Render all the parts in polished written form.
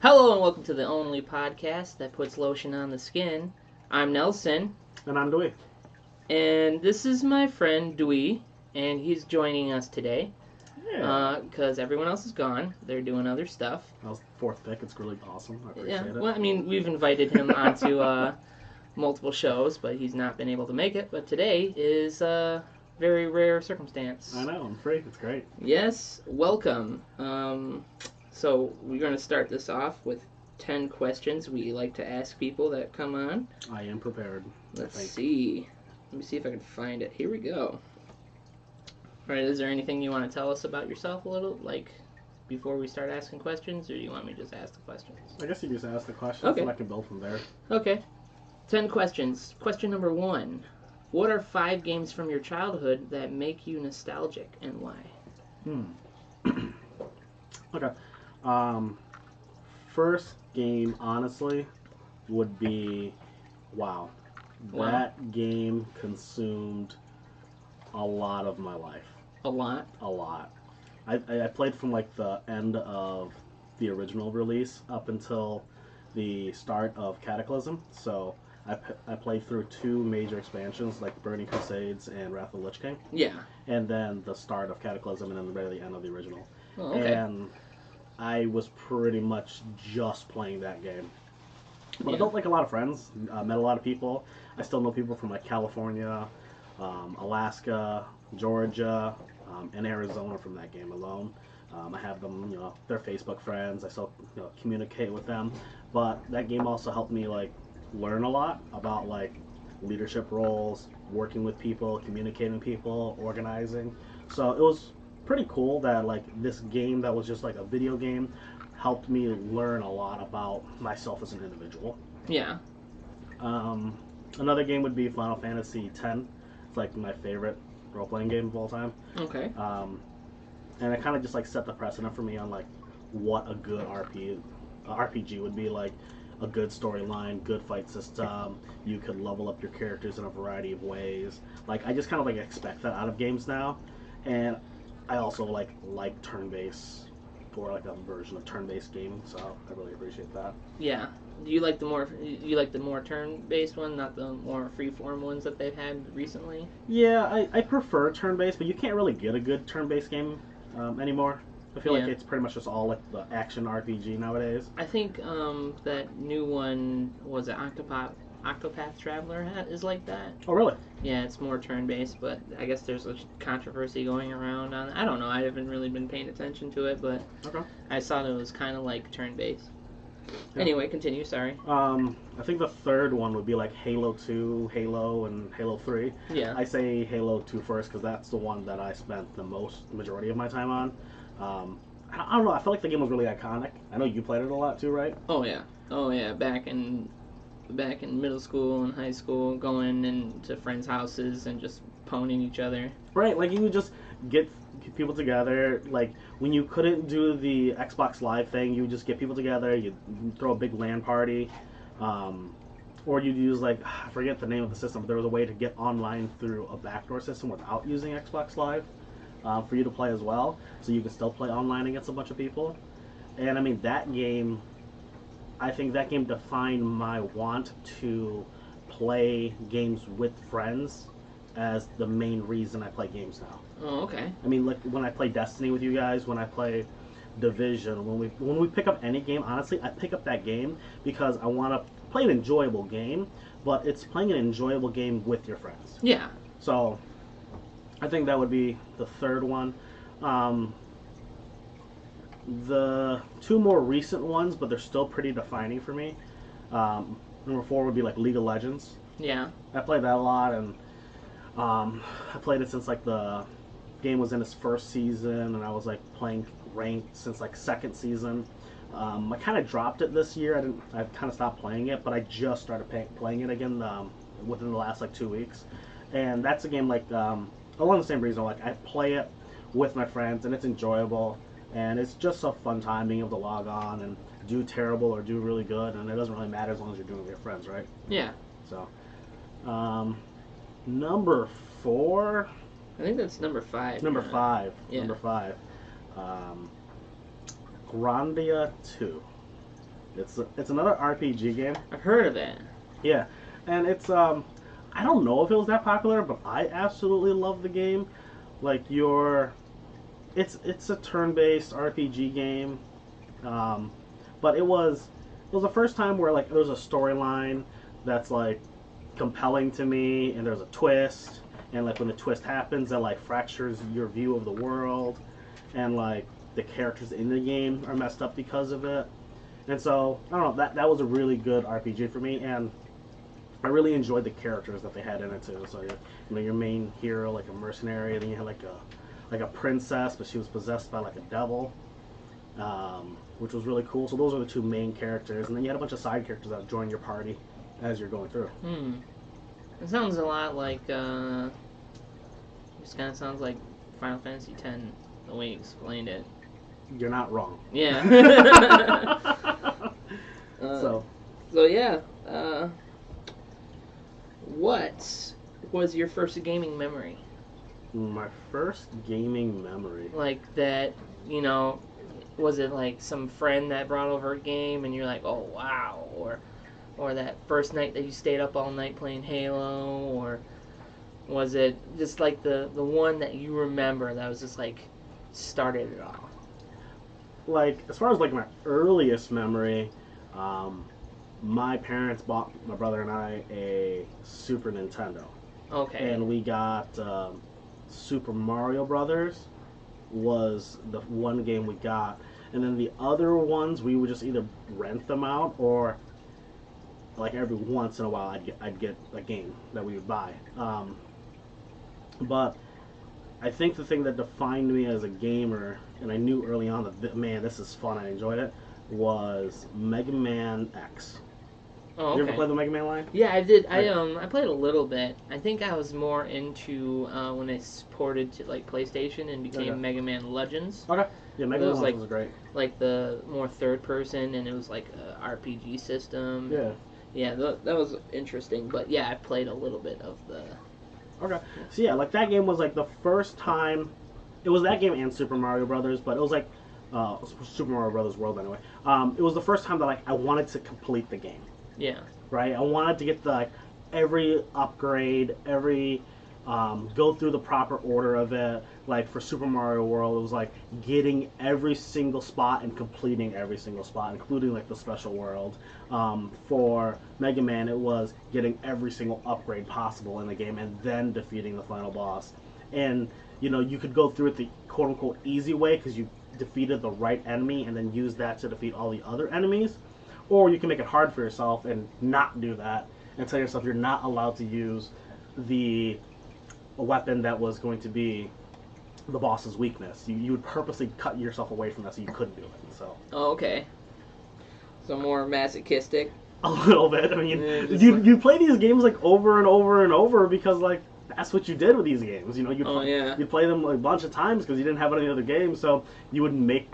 Hello and welcome to the only podcast that puts lotion on the skin. I'm Nelson. And I'm Dewey. And this is my friend Dewey, and he's joining us today. Yeah. Because everyone else is gone. They're doing other stuff. That was the fourth pick. It's really awesome. I appreciate it. Well, I mean, we've invited him onto multiple shows, but he's not been able to make it. But today is a very rare circumstance. I know. I'm free. It's great. Yes. Welcome. So we're going to start this off with 10 questions we like to ask people that come on. I am prepared. Let's see. Let me see if I can find it. Here we go. All right, is there anything you want to tell us about yourself a little, like, before we start asking questions, or do you want me to just ask the questions? I guess you just ask the questions Okay. and I can build from there. Okay. 10 questions. Question number 1. What are 5 games from your childhood that make you nostalgic, and why? Okay. First game, honestly, would be WoW. Wow. That game consumed a lot of my life. A lot? A lot. I played from like the end of the original release up until the start of Cataclysm. So I played through 2 major expansions like Burning Crusades and Wrath of the Lich King. Yeah. And then the start of Cataclysm and then the very end of the original. Oh, okay. And I was pretty much just playing that game. But Yeah. I built like a lot of friends, met a lot of people. I still know people from like California, Alaska, Georgia, and Arizona from that game alone. I have them, they're Facebook friends. I still, communicate with them. But that game also helped me like learn a lot about like leadership roles, working with people, communicating with people, organizing. So it was pretty cool that like this game that was just like a video game helped me learn a lot about myself as an individual. Yeah. Another game would be Final Fantasy X. It's like my favorite role-playing game of all time. Okay. And it kind of just like set the precedent for me on like what a good RPG would be, like a good storyline, good fight system. You could level up your characters in a variety of ways. Like I just kind of like expect that out of games now, and I also like turn-based or like a version of turn-based gaming, so I really appreciate that. Yeah. Do you like the more turn-based one, not the more free-form ones that they've had recently? Yeah, I prefer turn-based, but you can't really get a good turn-based game anymore. I feel like it's pretty much just all like the action RPG nowadays. I think that new one was it Octopath Traveler is like that. Oh, really? Yeah, it's more turn-based, but I guess there's a controversy going around on it. I don't know. I haven't really been paying attention to it, but Okay. I saw that it was kind of like turn-based. Yeah. Anyway, continue. Sorry. I think the third one would be like Halo 2, Halo, and Halo 3. Yeah. I say Halo 2 first because that's the one that I spent the majority of my time on. I don't know. I feel like the game was really iconic. I know you played it a lot too, right? Oh yeah. Back in middle school and high school, going into friends' houses and just poning each other. Right. Like you would just get people together. Like when you couldn't do the Xbox Live thing, you would just get people together. You'd throw a big LAN party, or you'd use like I forget the name of the system, but there was a way to get online through a backdoor system without using Xbox Live. For you to play as well, so you can still play online against a bunch of people. And I mean, I think that game defined my want to play games with friends as the main reason I play games now. Oh, okay. I mean, like when I play Destiny with you guys, when I play Division, when we pick up any game, honestly, I pick up that game because I want to play an enjoyable game, but it's playing an enjoyable game with your friends. Yeah. So I think that would be the third one. The 2 more recent ones, but they're still pretty defining for me. Number 4 would be like League of Legends. Yeah. I played that a lot, and I played it since like the game was in its first season, and I was like playing ranked since like second season. I kind of dropped it this year. I kind of stopped playing it, but I just started playing it again within the last like 2 weeks. And that's a game like along the same reason. Like I play it with my friends, and it's enjoyable, and it's just a fun time being able to log on and do terrible or do really good, and it doesn't really matter as long as you're doing it with your friends, right? Yeah. So, number 4. I think that's number 5. Number 5. Yeah. Number 5. Grandia 2. It's another RPG game. I've heard of it. Yeah, and it's I don't know if it was that popular, but I absolutely love the game. Like it's a turn-based RPG game, but it was the first time where like there's a storyline that's like compelling to me, and there's a twist, and like when the twist happens, it like fractures your view of the world, and like the characters in the game are messed up because of it. And so I don't know, that was a really good RPG for me, and I really enjoyed the characters that they had in it too. So your main hero, like a mercenary, and then you had like a princess, but she was possessed by like a devil, which was really cool. So those are the two main characters, and then you had a bunch of side characters that join your party as you're going through. It sounds a lot like just kind of sounds like Final Fantasy X the way you explained it. You're not wrong. Yeah. So yeah. What was your first gaming memory? My first gaming memory. Like that, was it like some friend that brought over a game and you're like, oh wow, or that first night that you stayed up all night playing Halo, or was it just like the one that you remember that was just like started it all? Like as far as like my earliest memory, my parents bought my brother and I a Super Nintendo. Okay. And we got Super Mario Brothers was the one game we got, and then the other ones we would just either rent them out, or like every once in a while I'd get a game that we would buy. But I think the thing that defined me as a gamer, and I knew early on that man, this is fun, I enjoyed it, was Mega Man X. Oh, okay. You ever play the Mega Man line? Yeah, I did. I played a little bit. I think I was more into when it's ported to like PlayStation and became Mega Man Legends. Okay. Yeah, Mega Man like, was great. Like the more third person, and it was like a RPG system. Yeah. Yeah, that was interesting. But yeah, I played a little bit of the. Okay. So yeah, like that game was like the first time. It was that game and Super Mario Brothers, but it was like Super Mario Brothers World anyway. It was the first time that like I wanted to complete the game. Yeah. Right. I wanted to get the every upgrade, every go through the proper order of it. Like for Super Mario World, it was like getting every single spot and completing every single spot, including like the special world. For Mega Man, it was getting every single upgrade possible in the game and then defeating the final boss. And you could go through it the quote unquote easy way because you defeated the right enemy and then use that to defeat all the other enemies. Or you can make it hard for yourself and not do that and tell yourself you're not allowed to use a weapon that was going to be the boss's weakness. You would purposely cut yourself away from that so you couldn't do it. So. Oh, okay. So more masochistic. A little bit. I mean, you play these games like over and over and over because like that's what you did with these games. You play them like, a bunch of times because you didn't have any other games, so you would make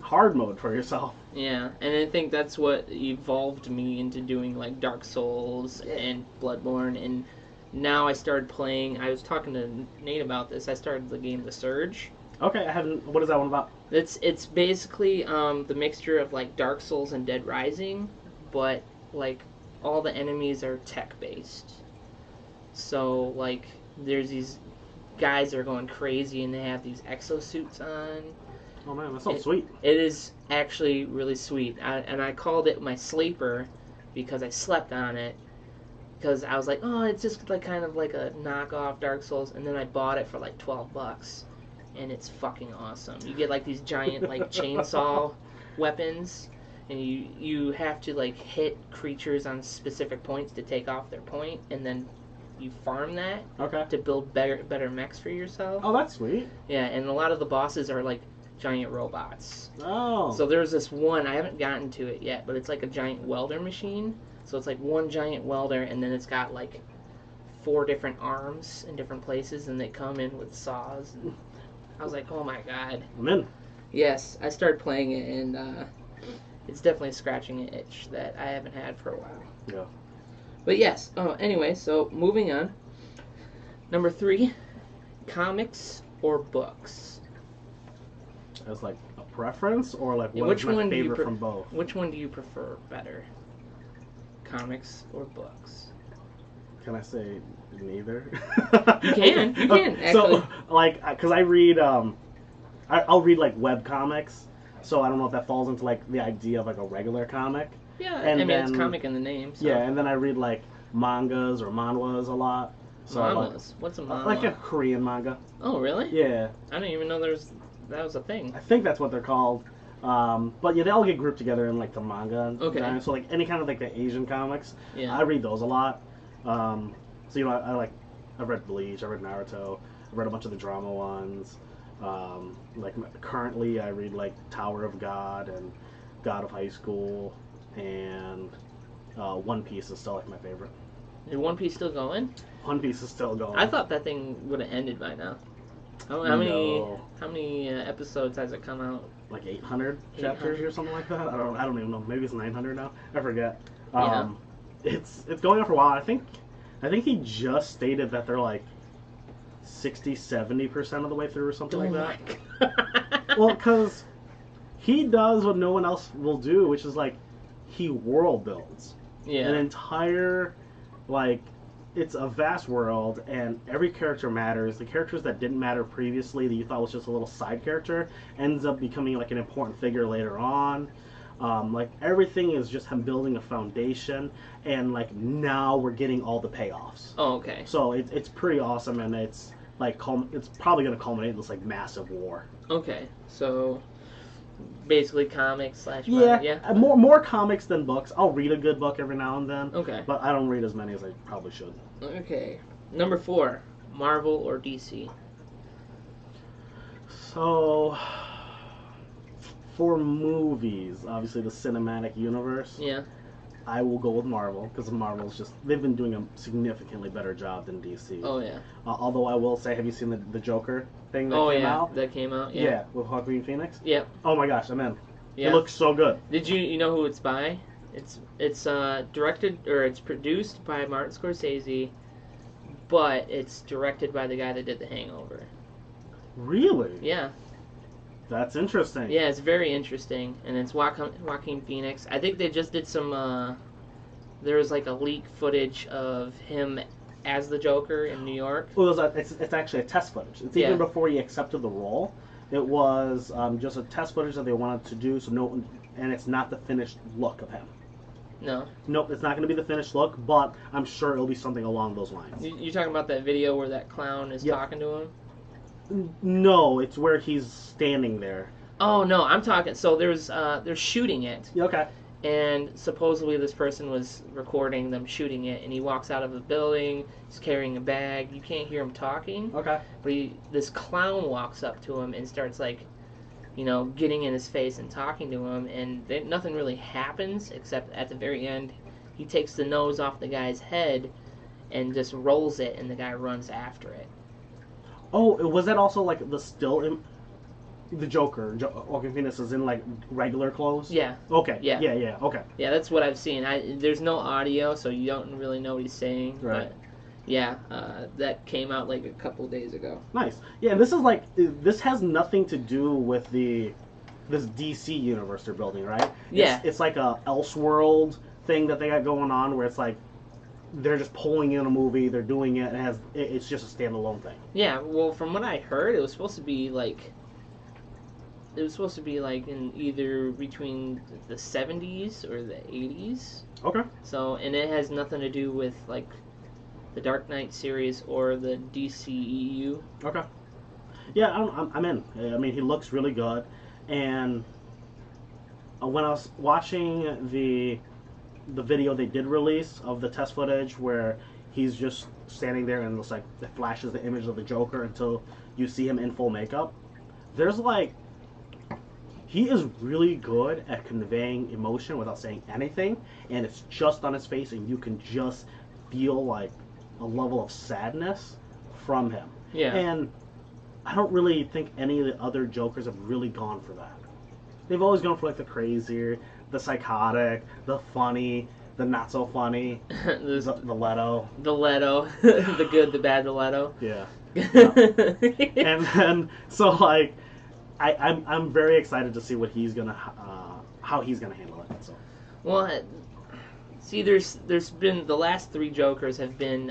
hard mode for yourself. Yeah, and I think that's what evolved me into doing like Dark Souls and Bloodborne, and now I started playing. I was talking to Nate about this. I started the game The Surge. Okay, I haven't. What is that one about? It's basically the mixture of like Dark Souls and Dead Rising, but like all the enemies are tech based. So like there's these guys that are going crazy and they have these exosuits on. Oh man, that sounds sweet. It is actually really sweet. And I called it my sleeper because I slept on it. Because I was like, oh, it's just like kind of like a knockoff Dark Souls. And then I bought it for like $12. And it's fucking awesome. You get like these giant like chainsaw weapons. And you have to like hit creatures on specific points to take off their point. And then you farm that to build better mechs for yourself. Oh, that's sweet. Yeah, and a lot of the bosses are like giant robots. Oh. So there's this one, I haven't gotten to it yet, but it's like a giant welder machine. So it's like one giant welder, and then it's got like 4 different arms in different places, and they come in with saws. And I was like, oh my god. I'm in. Yes, I started playing it, and it's definitely scratching an itch that I haven't had for a while. Yeah. But yes, anyway, so moving on. Number 3, comics or books? As like a preference or like what Which is my one do you favorite from both? Which one do you prefer better? Comics or books? Can I say neither? You can. You can, actually. So, like, because I read, I'll read like web comics. So I don't know if that falls into like the idea of like a regular comic. Yeah, And I mean it's then- comic in the name. So. Yeah, and then I read like mangas or manhwas a lot. So Manhwas. What's a manhwa? like a Korean manga. Oh, really? Yeah, I didn't even know that was a thing. I think that's what they're called. But yeah, they all get grouped together in like the manga. Okay. So like any kind of like the Asian comics, Yeah. I read those a lot. So you know, I've read Bleach, I read Naruto, I've read a bunch of the drama ones. Like currently, I read like Tower of God and God of High School, and One Piece is still like my favorite. Is One Piece still going? One Piece is still going. I thought that thing would have ended by now. How many episodes has it come out? Like 800 chapters 800. or something like that. I don't even know. Maybe it's 900 now. I forget. Yeah. It's going on for a while. I think he just stated that they're like 60-70% of the way through or something like that. that. Well, because he does what no one else will do, which is like he world builds Yeah. an entire, like, it's a vast world, and every character matters. The characters that didn't matter previously, that you thought was just a little side character, ends up becoming like an important figure later on. Like everything is just him building a foundation, and like now we're getting all the payoffs. Oh, okay. So it's pretty awesome, and it's like it's probably going to culminate in this like massive war. Okay. So basically comics / Yeah, manga. Yeah. more comics than books. I'll read a good book every now and then, Okay. but I don't read as many as I probably should. Okay. Number 4, Marvel or DC? So, for movies, obviously the cinematic universe, Yeah. I will go with Marvel, because Marvel's just, they've been doing a significantly better job than DC. Oh yeah. Although I will say, have you seen the Joker thing that came out? That came out. Yeah. Yeah, with Joaquin Phoenix? Yep. Oh my gosh, I'm in. Yeah. It looks so good. Did you know who it's by? It's directed, or it's produced by Martin Scorsese, but it's directed by the guy that did The Hangover. Really? Yeah. That's interesting. Yeah, it's very interesting, and it's Joaquin Phoenix. I think they just did some. There was like a leak footage of him as the Joker in New York. Well, it's actually a test footage. It's even before he accepted the role. It was just a test footage that they wanted to do, and it's not the finished look of him. No. Nope, it's not going to be the finished look, but I'm sure it'll be something along those lines. You talking about that video where that clown is Yep. talking to him? No, it's where he's standing there. Oh no, I'm talking. So they're shooting it. Yeah, okay. And supposedly this person was recording them shooting it, and he walks out of the building, he's carrying a bag, you can't hear him talking, Okay. but this clown walks up to him and starts like, getting in his face and talking to him, and nothing really happens, except at the very end, he takes the nose off the guy's head and just rolls it, and the guy runs after it. Oh, was that also like the still the Joker, Joaquin Phoenix is in like regular clothes? Yeah. Okay. Yeah. Yeah, okay. Yeah, that's what I've seen. There's no audio, so you don't really know what he's saying. Right. But yeah, that came out like a couple days ago. Nice. Yeah, and this has nothing to do with this DC universe they're building, right? Yeah. It's like a Elseworld thing that they got going on where it's like they're just pulling in a movie, they're doing it, and it's just a standalone thing. Yeah, well, from what I heard, it was supposed to be like in either between the 70s or the 80s. Okay. So, and it has nothing to do with like the Dark Knight series or the DCEU. Okay. Yeah, I'm in. I mean, he looks really good, and when I was watching the video they did release of the test footage where he's just standing there and it flashes the image of the Joker until you see him in full makeup, there's like, he is really good at conveying emotion without saying anything, and it's just on his face, and you can just feel like a level of sadness from him. Yeah. And I don't really think any of the other Jokers have really gone for that. They've always gone for like the crazier, the psychotic, the funny, the not so funny, the Leto. The Leto. The good, the bad, the Leto. Yeah. And then, so like, I'm very excited to see what he's gonna how he's gonna handle it. So. Well, see, there's been the last three Jokers have been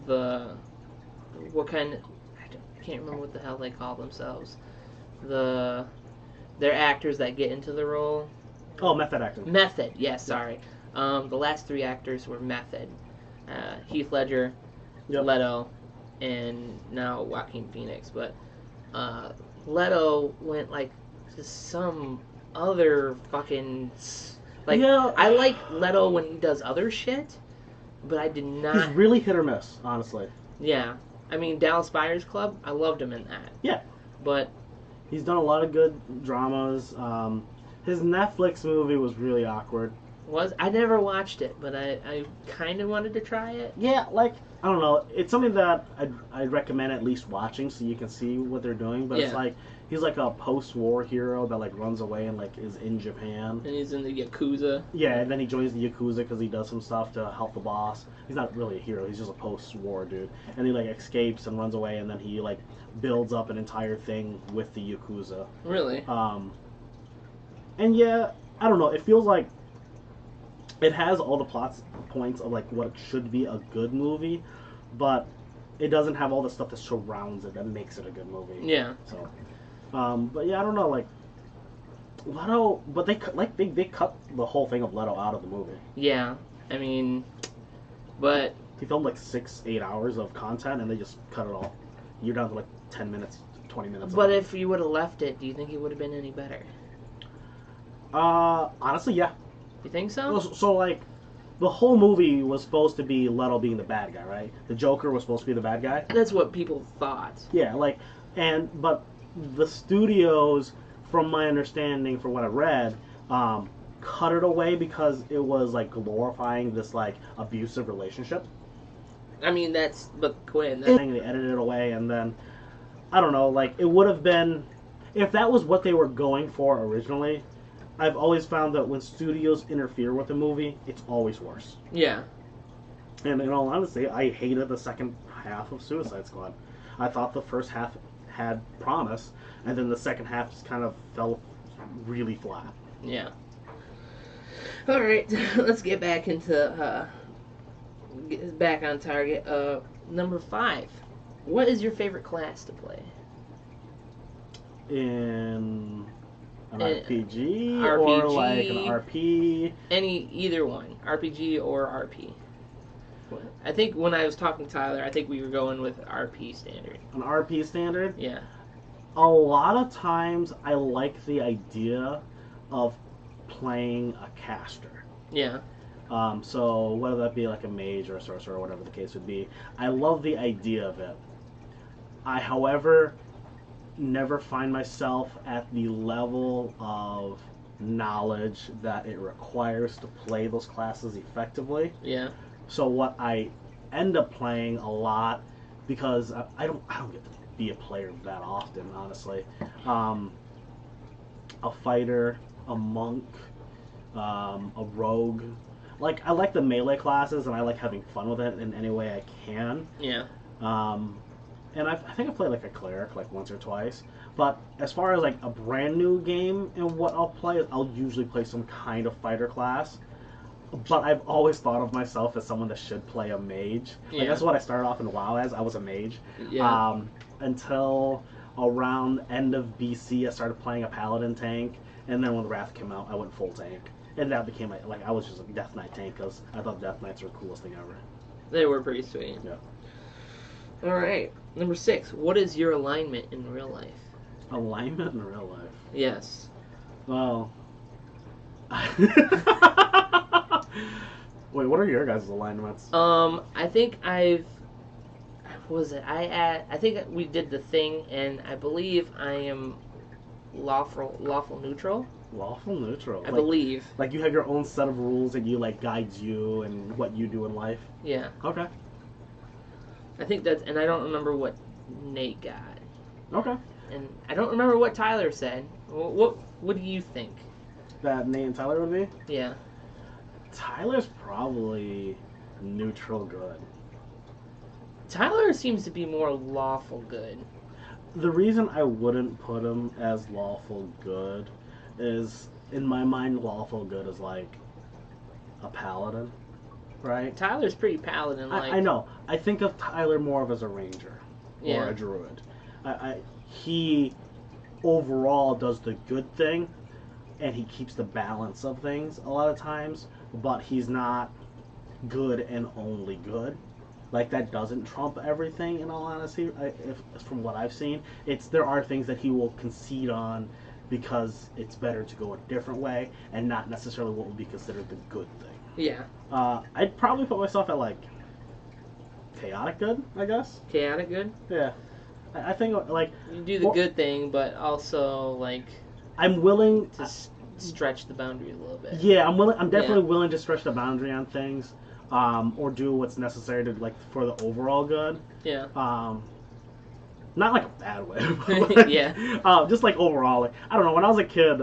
the what kind of, I can't remember what the hell they call themselves. They're actors that get into the role. Oh, method acting. Method, yes, sorry. The last three actors were Method. Heath Ledger, Yep. Leto, and now Joaquin Phoenix. But Leto went like to some other fucking like. Yeah. I like Leto when he does other shit, but I did not. He's really hit or miss, honestly. Yeah, I mean Dallas Buyers Club. I loved him in that. Yeah. But he's done a lot of good dramas. His Netflix movie was really awkward. I never watched it, but I kind of wanted to try it. Yeah, like, I don't know. It's something that I'd recommend at least watching so you can see what they're doing. But it's like, he's like a post-war hero that like runs away and like is in Japan. And he's in the Yakuza. Yeah, and then he joins the Yakuza because he does some stuff to help the boss. He's not really a hero. He's just a post-war dude. And he like escapes and runs away, and then he like builds up an entire thing with the Yakuza. Really? And yeah, I don't know. It feels like it has all the plot points of like what it should be a good movie, but it doesn't have all the stuff that surrounds it that makes it a good movie. Yeah. So, but yeah, I don't know. Like Leto, but they cut the whole thing of Leto out of the movie. Yeah, I mean, but he filmed like 6-8 hours of content, and they just cut it all. You're down to like 10 minutes, 20 minutes. But if you would have left it, do you think it would have been any better? Honestly, yeah. You think so? So like, the whole movie was supposed to be Leto being the bad guy, right? The Joker was supposed to be the bad guy. That's what people thought. Yeah, like, but the studios, from my understanding, from what I read, cut it away because it was like glorifying this like abusive relationship. I mean, but Quinn. They edited it away, and then I don't know, like it would have been if that was what they were going for originally. I've always found that when studios interfere with a movie, it's always worse. Yeah. And in all honesty, I hated the second half of Suicide Squad. I thought the first half had promise, and then the second half just kind of fell really flat. Yeah. All right, let's get back into back on target. Number 5. What is your favorite class to play? In an RPG or like an RP? Either one, RPG or RP. I think when I was talking to Tyler, I think we were going with RP standard. An RP standard? Yeah. A lot of times I like the idea of playing a caster. Yeah. So whether that be like a mage or a sorcerer or whatever the case would be, I love the idea of it. I, however, never find myself at the level of knowledge that it requires to play those classes effectively. Yeah. So what I end up playing a lot, because I don't get to be a player that often, honestly. A fighter, a monk, a rogue. Like, I like the melee classes, and I like having fun with it in any way I can. Yeah. And I think I played like a cleric like once or twice. But as far as like a brand new game and what I'll play, I'll usually play some kind of fighter class. But I've always thought of myself as someone that should play a mage. Yeah. Like, that's what I started off in WoW as. I was a mage. Yeah. Until around end of BC, I started playing a paladin tank. And then when Wrath came out, I went full tank. And that became like I was just a Death Knight tank because I thought Death Knights were the coolest thing ever. They were pretty sweet. Yeah. All right. Number 6. What is your alignment in real life? Alignment in real life? Yes. Well. Wait, what are your guys' alignments? I think I've. What was it? I think we did the thing, and I believe I am lawful neutral. Lawful neutral. I believe. Like you have your own set of rules and you like guides you and what you do in life. Yeah. Okay. I think that's, and I don't remember what Nate got. Okay. And I don't remember what Tyler said. What do you think? That Nate and Tyler would be? Yeah. Tyler's probably neutral good. Tyler seems to be more lawful good. The reason I wouldn't put him as lawful good is, in my mind, lawful good is like a paladin, right? Tyler's pretty paladin-like. I know. I think of Tyler more of as a ranger Yeah. or a druid. He overall does the good thing, and he keeps the balance of things a lot of times, but he's not good and only good. Like, that doesn't trump everything, in all honesty. From what I've seen, there are things that he will concede on because it's better to go a different way and not necessarily what would be considered the good thing. Yeah. I'd probably put myself at like chaotic good, I guess. Chaotic good? Yeah. I think like You do the good thing, but also, like, I'm willing to stretch the boundary a little bit. Yeah, I'm definitely willing to stretch the boundary on things, or do what's necessary to like for the overall good. Yeah. Not like a bad way. But, yeah. Just like overall, like, I don't know. When I was a kid,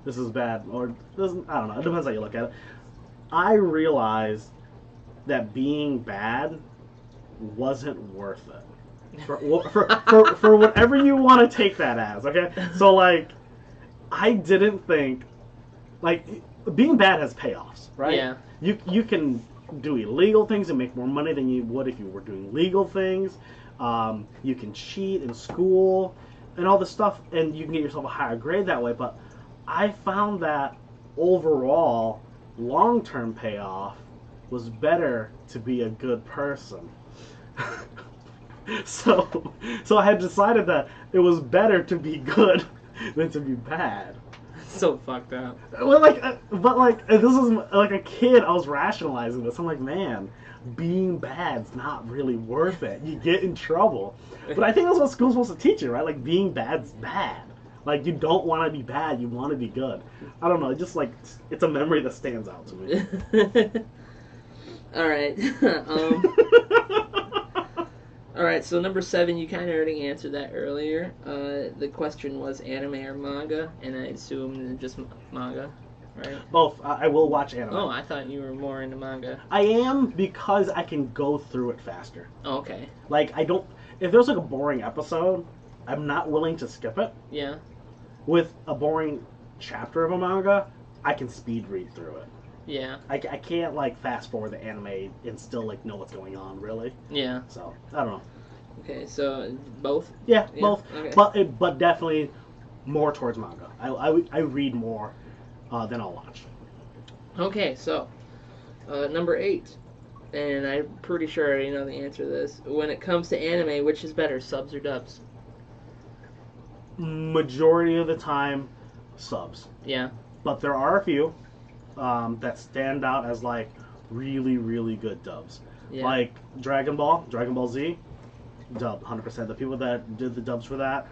this is bad, or this, I don't know. It depends how you look at it. I realized that being bad wasn't worth it. For whatever you want to take that as, okay? So like, I didn't think, like, being bad has payoffs, right? Yeah. You can do illegal things and make more money than you would if you were doing legal things. You can cheat in school and all this stuff, and you can get yourself a higher grade that way. But I found that overall, long-term payoff was better to be a good person. So I had decided that it was better to be good than to be bad. So fucked up. Well, this is like a kid. I was rationalizing this. I'm like, man, being bad's not really worth it. You get in trouble. But I think that's what school's supposed to teach you, right? Like, being bad's bad. Like, you don't want to be bad. You want to be good. I don't know. Just like, it's a memory that stands out to me. All right. All right. So number 7, you kind of already answered that earlier. The question was anime or manga, and I assumed just manga, right? Both. I will watch anime. Oh, I thought you were more into manga. I am, because I can go through it faster. Oh, okay. Like, I don't. If there's like a boring episode, I'm not willing to skip it. Yeah. With a boring chapter of a manga, I can speed read through it. Yeah. I can't like fast forward the anime and still like know what's going on, really. Yeah. So I don't know. Okay, so both. Yeah, both. Okay. But definitely more towards manga. I read more than I'll watch. Okay, so number 8, and I'm pretty sure I already know the answer to this. When it comes to anime, which is better, subs or dubs? Majority of the time, subs. Yeah. But there are a few that stand out as like really, really good dubs. Yeah. Like Dragon Ball Z, dubbed 100%. The people that did the dubs for that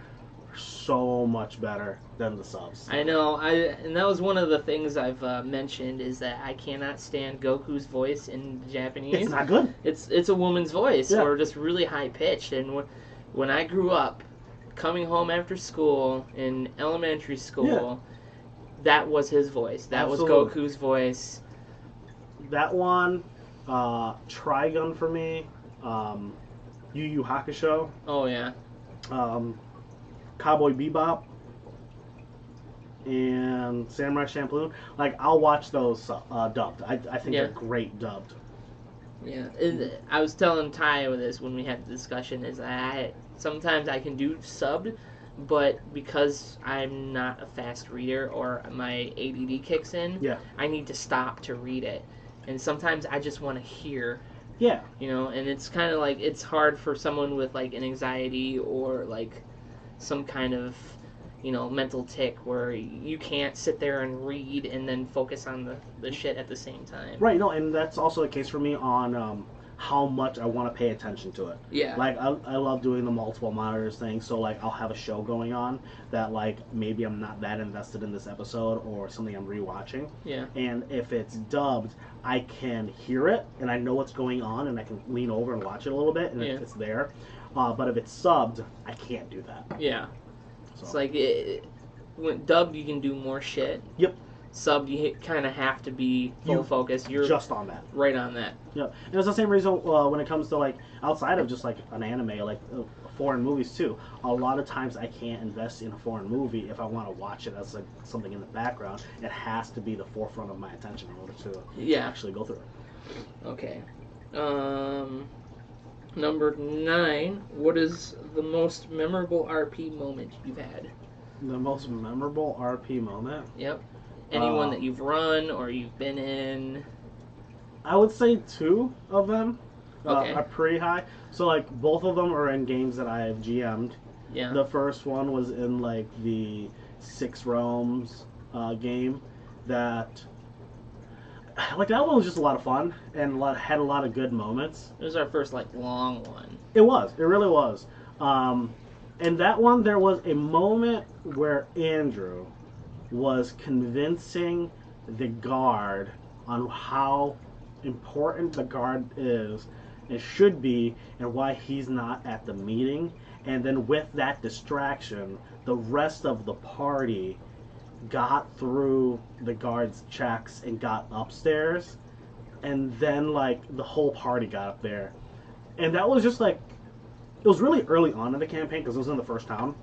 are so much better than the subs. I know. And that was one of the things I've mentioned, is that I cannot stand Goku's voice in Japanese. It's not good. It's a woman's voice, Yeah. or just really high pitched. And when I grew up, coming home after school in elementary school, that was his voice. That Absolutely. was Goku's voice. That one, Trigun for me, Yu Yu Hakusho, Oh yeah. Cowboy Bebop, and Samurai Champloo. Like, I'll watch those dubbed. I think Yeah. they're great dubbed. Yeah, I was telling Ty with this when we had the discussion, is sometimes I can do subbed, but because I'm not a fast reader or my ADD kicks in, Yeah. I need to stop to read it. And sometimes I just want to hear, Yeah. and it's kind of like, it's hard for someone with like an anxiety or like some kind of, mental tick where you can't sit there and read and then focus on the shit at the same time. Right, no, and that's also the case for me on how much I want to pay attention to it. Yeah. Like, I love doing the multiple monitors thing, so, like, I'll have a show going on that, like, maybe I'm not that invested in this episode or something I'm rewatching. Yeah. And if it's dubbed, I can hear it, and I know what's going on, and I can lean over and watch it a little bit, and it's there. But if it's subbed, I can't do that. Yeah. So. It's like, when dubbed, you can do more shit. Yep. subbed, you kind of have to be full focus. You're just on that. right on that. Yeah, and it's the same reason when it comes to like outside of just like an anime, like foreign movies too. A lot of times I can't invest in a foreign movie if I want to watch it as like something in the background. It has to be the forefront of my attention in order to actually go through it. Okay. Number 9. What is the most memorable RP moment you've had? The most memorable RP moment? Yep. Anyone that you've run or you've been in? I would say 2 of them Okay. are pretty high. So like both of them are in games that I have GM'd. Yeah. The first one was in like the Six Realms game that. Like that one was just a lot of fun and had a lot of good moments. It was our first like long one. It was. It really was. And that one, there was a moment where Andrew was convincing the guard on how important the guard is and should be and why he's not at the meeting. And then with that distraction, the rest of the party got through the guard's checks and got upstairs, and then like the whole party got up there, and that was just like it was really early on in the campaign because it was in the first town.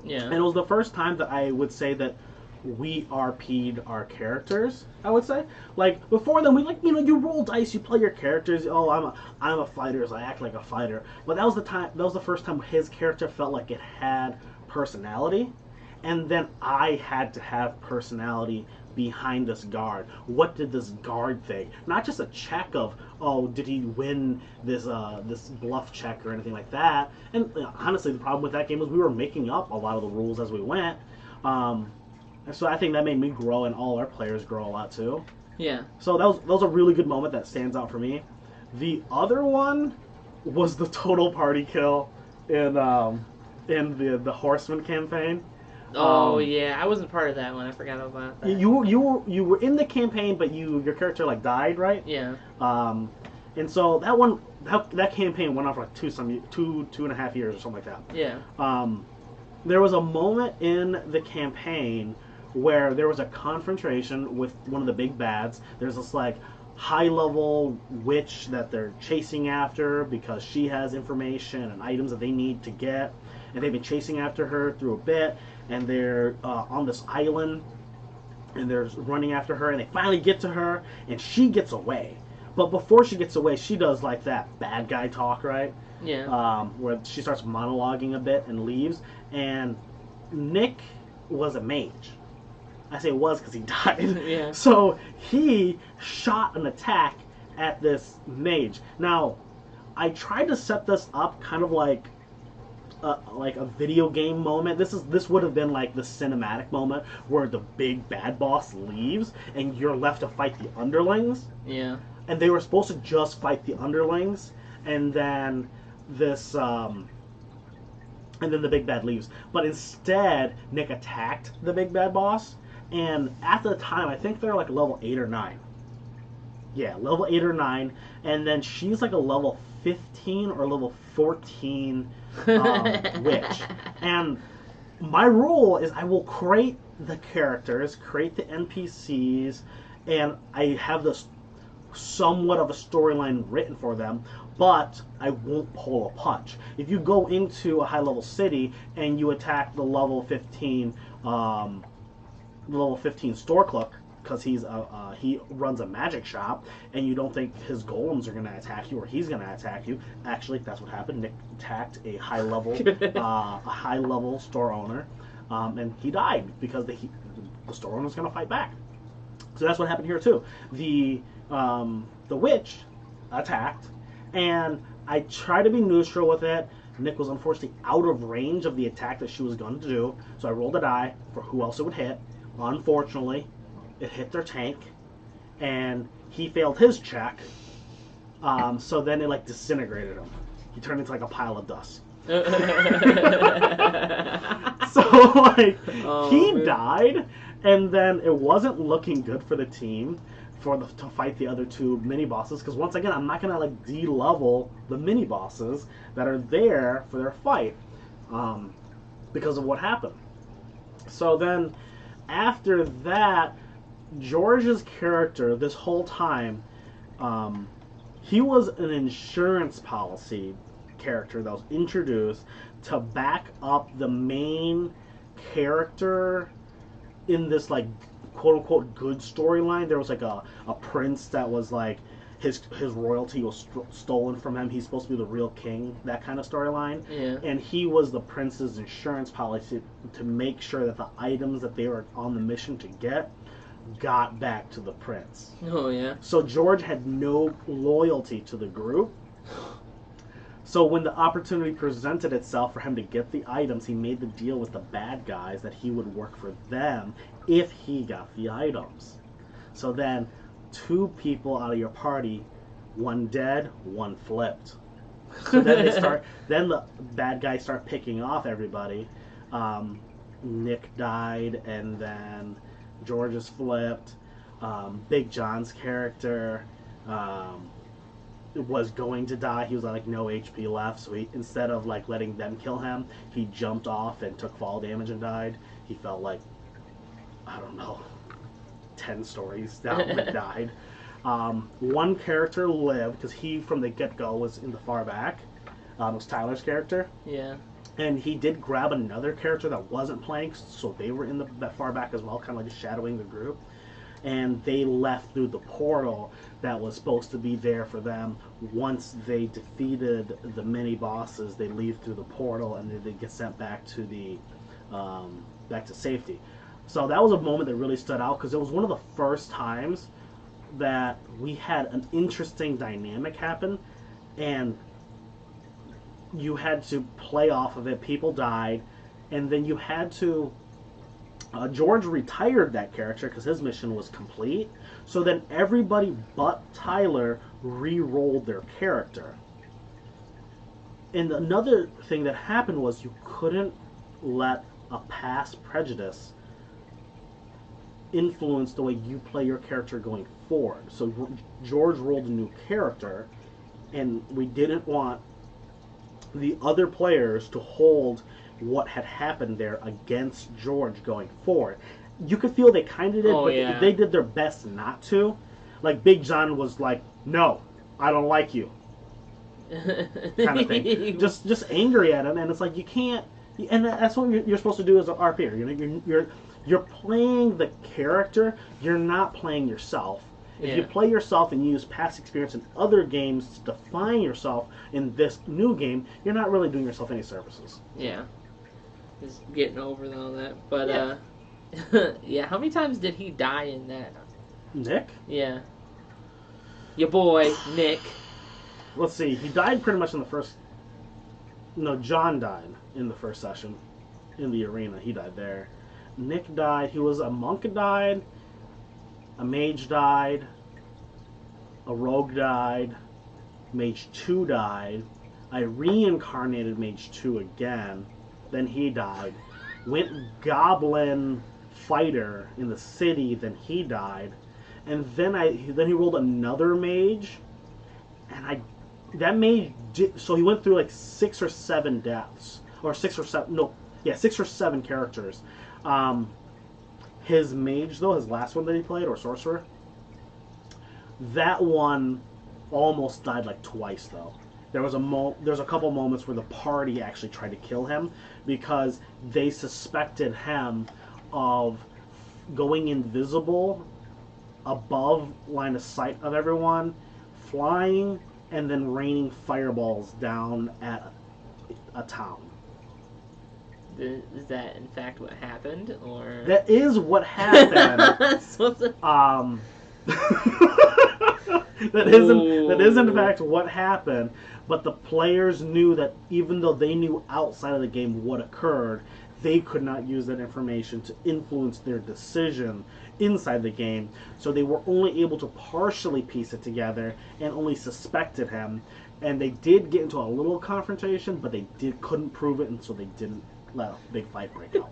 Yeah. And it was the first time that I would say that we RP'd our characters. I would say like before then we like you roll dice, you play your characters. Oh, I'm a fighter, so I act like a fighter. But that was the first time his character felt like it had personality. And then I had to have personality behind this guard. What did this guard think? Not just a check of, oh, did he win this bluff check or anything like that. And honestly, the problem with that game was we were making up a lot of the rules as we went. And so I think that made me grow, and all our players grow a lot too. Yeah. So that was a really good moment that stands out for me. The other one was the total party kill in the Horseman campaign. Oh yeah, I wasn't part of that one. I forgot about that. You were in the campaign, but your character like died, right? Yeah. And so that campaign went on for like two and a half years or something like that. Yeah. There was a moment in the campaign where there was a confrontation with one of the big bads. There's this like high level witch that they're chasing after because she has information and items that they need to get, and they've been chasing after her through a bit. And they're on this island, and they're running after her, and they finally get to her, and she gets away. But before she gets away, she does like that bad guy talk, right? Yeah. Where she starts monologuing a bit and leaves. And Nick was a mage. I say was because he died. Yeah. So he shot an attack at this mage. Now, I tried to set this up kind of like a video game moment. This would have been like the cinematic moment where the big bad boss leaves and you're left to fight the underlings. Yeah. And they were supposed to just fight the underlings, and then and then the big bad leaves. But instead, Nick attacked the big bad boss, and at the time, I think they're like level 8 or 9. Yeah, level 8 or 9, and then she's like a level 15 or level 14 witch. And my rule is I will create the characters, create the NPCs, and I have this somewhat of a storyline written for them, but I won't pull a punch. If you go into a high level city and you attack the level 15 store clerk because he runs a magic shop, and you don't think his golems are going to attack you or he's going to attack you. Actually, that's what happened. Nick attacked a high level store owner, and he died because the store owner was going to fight back. So that's what happened here too. The witch attacked, and I tried to be neutral with it. Nick was unfortunately out of range of the attack that she was going to do, so I rolled a die for who else it would hit. Unfortunately, it hit their tank, and he failed his check. So then it like disintegrated him. He turned into like a pile of dust. So like he died, and then it wasn't looking good for the team to fight the other two mini bosses, because once again I'm not gonna like de-level the mini bosses that are there for their fight because of what happened. So then after that, George's character this whole time, he was an insurance policy character that was introduced to back up the main character in this like quote unquote good storyline. There was like a prince that was like his royalty was stolen from him. He's supposed to be the real king, that kind of storyline. Yeah. And he was the prince's insurance policy to make sure that the items that they were on the mission to get got back to the prince. Oh yeah. So George had no loyalty to the group. So when the opportunity presented itself for him to get the items, he made the deal with the bad guys that he would work for them if he got the items. So then 2 people out of your party, 1 dead, 1 flipped. So then then the bad guys start picking off everybody. Nick died, and then George is flipped. Big John's character was going to die. He was like no HP left, so he, instead of like letting them kill him, he jumped off and took fall damage and died. He fell like, I don't know, 10 stories down and died. 1 character lived because he from the get-go was in the far back. It was Tyler's character. Yeah. And he did grab another character that wasn't playing, so they were in the far back as well, kind of like shadowing the group. And they left through the portal that was supposed to be there for them. Once they defeated the mini bosses, they leave through the portal and they get sent back to the back to safety. So that was a moment that really stood out because it was one of the first times that we had an interesting dynamic happen, and you had to play off of it. People died, and then you had to. George retired that character because his mission was complete. So then everybody but Tyler re-rolled their character. And another thing that happened was you couldn't let a past prejudice influence the way you play your character going forward. So George rolled a new character, and we didn't want the other players to hold what had happened there against George going forward. You could feel they kind of did, but yeah. they did their best not to. Like Big John was like, "No, I don't like you," kind of thing. just angry at him, and it's like you can't. And that's what you're supposed to do as an RPer. You know, you're playing the character. You're not playing yourself. If you play yourself and you use past experience in other games to define yourself in this new game, you're not really doing yourself any services. Yeah. Just getting over all that. But, yeah. yeah, how many times did he die in that? Nick? Yeah. Your boy, Nick. Let's see. He died pretty much in the first... No, John died in the first session in the arena. He died there. Nick died. He was... A monk died. A mage died. A rogue died. Mage 2 died. I reincarnated Mage 2 again. Then he died. Went Goblin Fighter in the city. Then he died. And then he rolled another mage. And that mage did, so he went through like 6 or 7 deaths. Or 6 or 7, no, yeah, 6 or 7 characters. His mage, though, his last one that he played, or sorcerer, that one almost died like twice, though. There's a couple moments where the party actually tried to kill him because they suspected him of going invisible above line of sight of everyone, flying, and then raining fireballs down at a town. Is that in fact what happened, or That is what happened. That is in fact what happened. But the players knew that even though they knew outside of the game what occurred, they could not use that information to influence their decision inside the game. So they were only able to partially piece it together and only suspected him. And they did get into a little confrontation, but they couldn't prove it, and so they didn't let a big fight break out.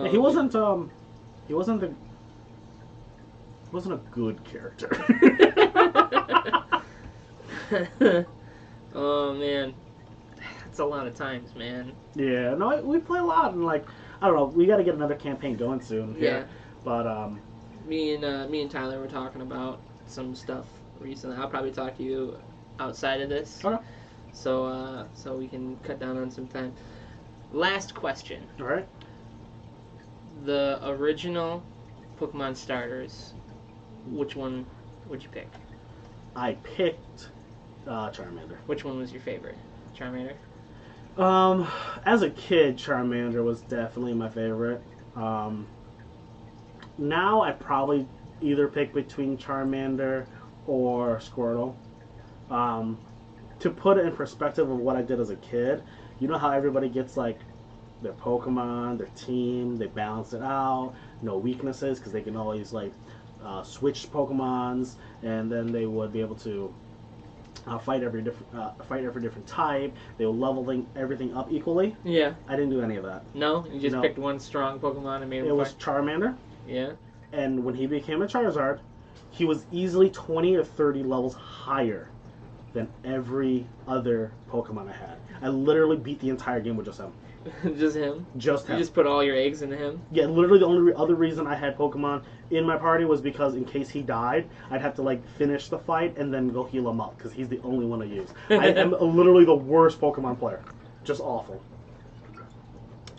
He wasn't a good character. Oh man, that's a lot of times, man. Yeah, no, we play a lot, and like I don't know, we got to get another campaign going soon. Yeah. But Me and Tyler were talking about some stuff recently. I'll probably talk to you outside of this, okay, so we can cut down on some time. Last question: all right. the original Pokemon starters. Which one would you pick? I picked Charmander. Which one was your favorite? Charmander. As a kid, Charmander was definitely my favorite. Now I probably either pick between Charmander or Squirtle. To put it in perspective of what I did as a kid, you know how everybody gets like their Pokemon, their team, they balance it out, no weaknesses because they can always like switch Pokemons, and then they would be able to fight every different type. They will level everything up equally. Yeah. I didn't do any of that. No, you just No. picked one strong Pokemon and made him It was fight. Charmander, Yeah. and when he became a Charizard, he was easily 20 or 30 levels higher than every other Pokemon I had. I literally beat the entire game with just him. Just him. Just You him. just put all your eggs into him. Yeah, literally the only other reason I had Pokemon in my party was because in case he died, I'd have to like finish the fight and then go heal him up because he's the only one I use. I am literally the worst Pokemon player. Just awful.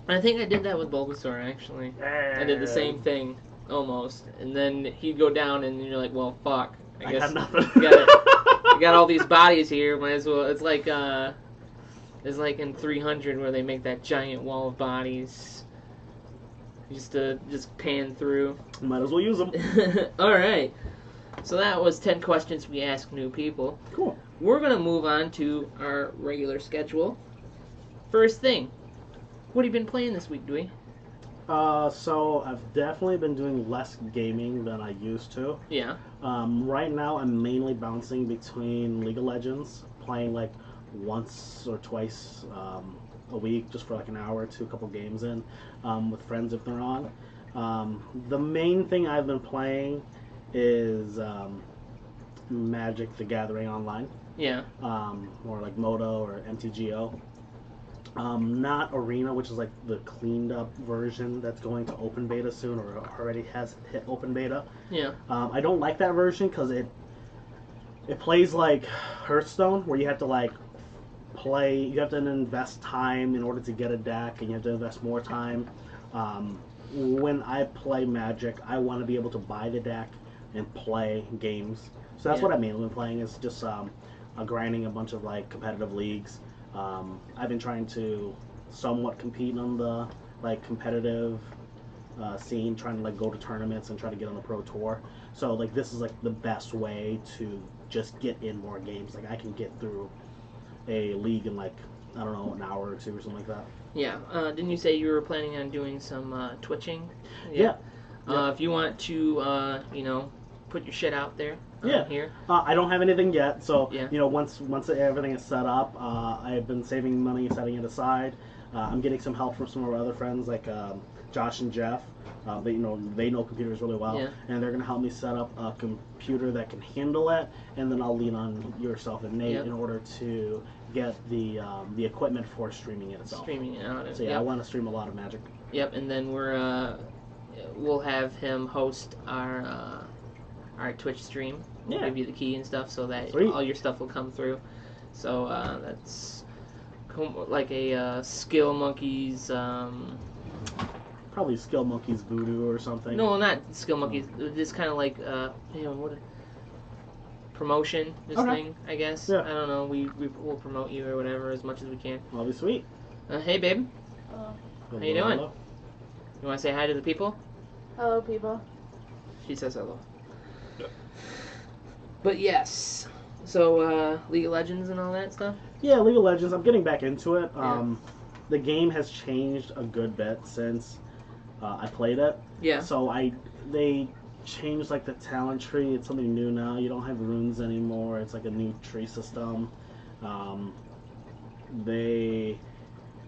I think I did that with Bulbasaur actually. I did the same thing almost, and then he'd go down, and you're like, well, fuck. I guess got nothing. you got all these bodies here. Might as well. It's like in 300 where they make that giant wall of bodies just to pan through. Might as well use them. All right. So that was 10 questions we ask new people. Cool. We're gonna move on to our regular schedule. First thing, what have you been playing this week, Dewey? So I've definitely been doing less gaming than I used to. Yeah. Right now I'm mainly bouncing between League of Legends, playing like once or twice a week, just for like an hour or two, a couple games in, with friends if they're on. The main thing I've been playing is Magic: The Gathering Online, Yeah. or like Moto or MTGO. Not Arena, which is like the cleaned up version that's going to open beta soon, or already has hit open beta. Yeah. I don't like that version because it plays like Hearthstone, where you have to like you have to invest time in order to get a deck, and you have to invest more time. When I play Magic, I want to be able to buy the deck and play games. So that's what I've mainly been playing, is just grinding a bunch of like competitive leagues. I've been trying to somewhat compete on the like competitive scene, trying to like go to tournaments and try to get on the pro tour. So like this is like the best way to just get in more games. Like I can get through a league in like, I don't know, an hour or two or something like that. Yeah. Didn't you say you were planning on doing some twitching? Yeah. If you want to, put your shit out there. Here. I don't have anything yet, so Yeah. once everything is set up, I've been saving money, setting it aside. I'm getting some help from some of our other friends like Josh and Jeff. They know computers really well, Yeah. and they're gonna help me set up a computer that can handle it, and then I'll lean on yourself and Nate in order to get the equipment for streaming it itself. Streaming it out. So yeah, I want to stream a lot of Magic. Yep, and then we'll have him host our Twitch stream. We'll give you the key and stuff so that all your stuff will come through. So that's like a Skill Monkeys. Probably Skill Monkeys Voodoo or something. No, not Skill Monkeys. This kind of like what promotion thing, I guess. Yeah. I don't know. We'll promote you or whatever as much as we can. That'll be sweet. Hey, babe. Hello. How you doing? You want to say hi to the people? Hello, people. She says hello. But yes, so League of Legends and all that stuff. Yeah, League of Legends. I'm getting back into it. Yeah. The game has changed a good bit since I played it. Yeah. So they changed like the talent tree. It's something new now. You don't have runes anymore. It's like a new tree system. They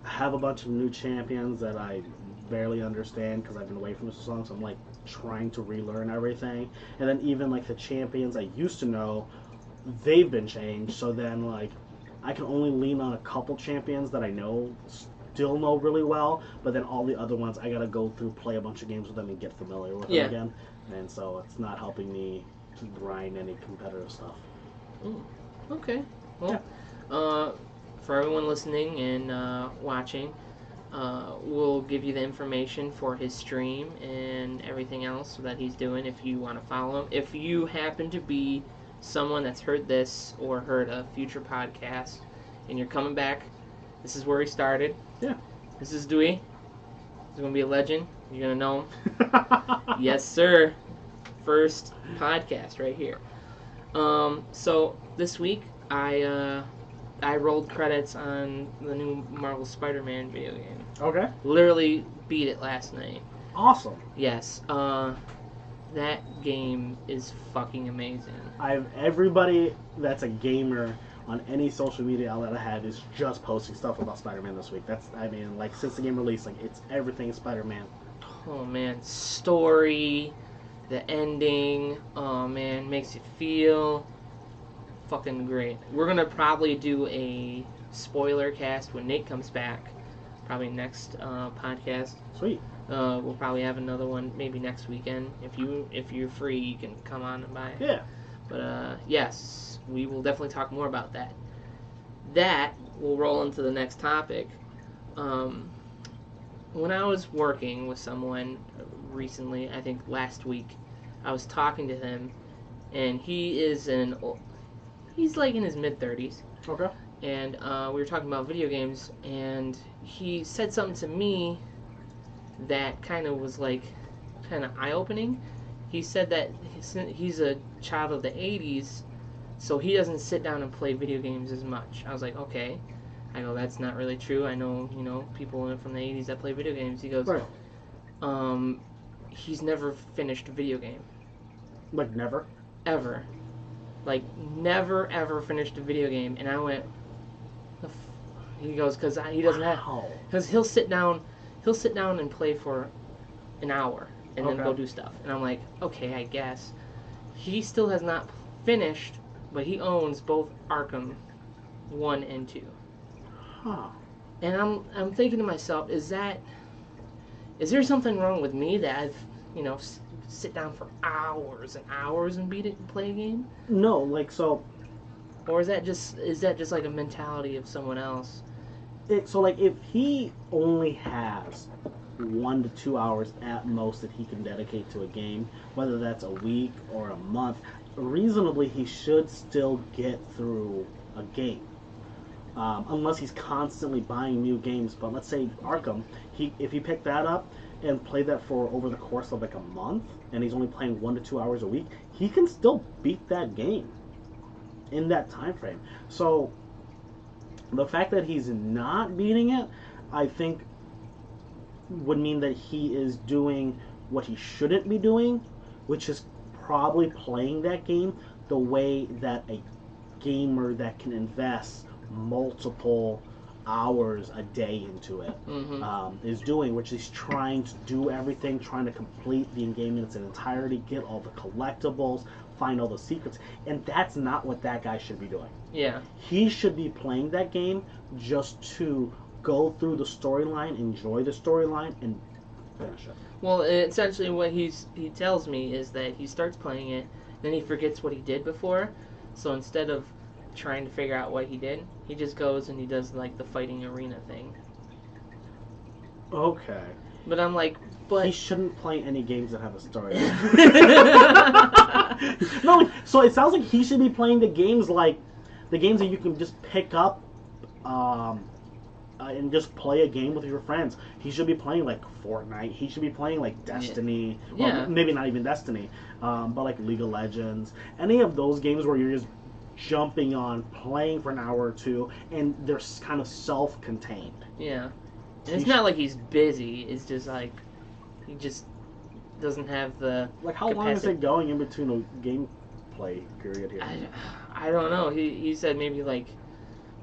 have a bunch of new champions that I barely understand because I've been away from it so long. So I'm like trying to relearn everything. And then even like the champions I used to know, they've been changed. So then like I can only lean on a couple champions that I know still know really well, but then all the other ones I gotta go through, play a bunch of games with them, and get familiar with them again. And so it's not helping me grind any competitive stuff. Okay. Well, for everyone listening and watching, we'll give you the information for his stream and everything else that he's doing if you want to follow him. If you happen to be someone that's heard this or heard a future podcast and you're coming back, this is where he started. Yeah. This is Dewey. He's going to be a legend. You're going to know him. Yes, sir. First podcast right here. So this week I rolled credits on the new Marvel Spider-Man video game. Okay. Literally beat it last night. Awesome. Yes. That game is fucking amazing. Everybody that's a gamer on any social media outlet I have is just posting stuff about Spider-Man this week. Since the game released, it's everything Spider-Man. Oh man, story, the ending, oh man, makes you feel fucking great. We're gonna probably do a spoiler cast when Nate comes back, probably next podcast. Sweet. We'll probably have another one maybe next weekend. If you're free, you can come on and by. Yeah. But yes, we will definitely talk more about that. That will roll into the next topic. When I was working with someone recently, I think last week, I was talking to him, and he's like in his mid-30s. Okay. And we were talking about video games, and he said something to me that kind of was kind of eye-opening. He said that he's a child of the 80s, so he doesn't sit down and play video games as much. I was like, okay. I go, that's not really true. I know, people from the 80s that play video games. He goes, right. He's never finished a video game. Like never? Ever. Like, never, ever finished a video game. And I went, he goes, because he doesn't have, because he'll sit down and play for an hour and then go do stuff. And I'm like, okay, I guess. He still has not finished, but he owns both Arkham 1 and 2. Huh. And I'm thinking to myself, is there something wrong with me that I've, sit down for hours and hours and beat it and play a game? No, so. Or is that just like a mentality of someone else? If he only has 1 to 2 hours at most that he can dedicate to a game, whether that's a week or a month, reasonably he should still get through a game. Unless he's constantly buying new games. But let's say Arkham, if he picked that up and played that for over the course of a month, and he's only playing 1 to 2 hours a week, he can still beat that game in that time frame. So the fact that he's not beating it, I think, would mean that he is doing what he shouldn't be doing, which is probably playing that game the way that a gamer that can invest multiple hours a day into it is doing, which is trying to do everything, trying to complete the game in its entirety, get all the collectibles, find all the secrets, and that's not what that guy should be doing. Yeah. He should be playing that game just to go through the storyline, enjoy the storyline, and finish it. Well, essentially what he tells me is that he starts playing it, then he forgets what he did before, so instead of trying to figure out what he did, he just goes and he does the fighting arena thing. Okay. But I'm like, he shouldn't play any games that have a story. No, so it sounds like he should be playing the games that you can just pick up and just play a game with your friends. He should be playing Fortnite. He should be playing Destiny. Yeah. Well, maybe not even Destiny, but League of Legends. Any of those games where you're just jumping on, playing for an hour or two, and they're kind of self-contained. Yeah. And it's not like he's busy. It's just he just doesn't have the how long is it going in between a gameplay period here? I don't know. He said maybe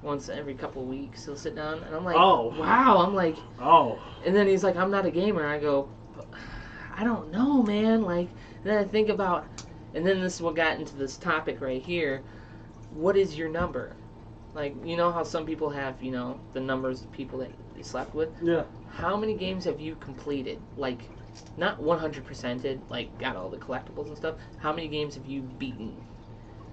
once every couple of weeks he'll sit down, and I'm like, oh wow. I'm like, oh. And then he's like, I'm not a gamer. I go, I don't know, man. Then I think about, and then this is what got into this topic right here. What is your number? How some people have, the numbers of people that you slept with. Yeah. How many games have you completed? Like, not 100%ed, like got all the collectibles and stuff. How many games have you beaten?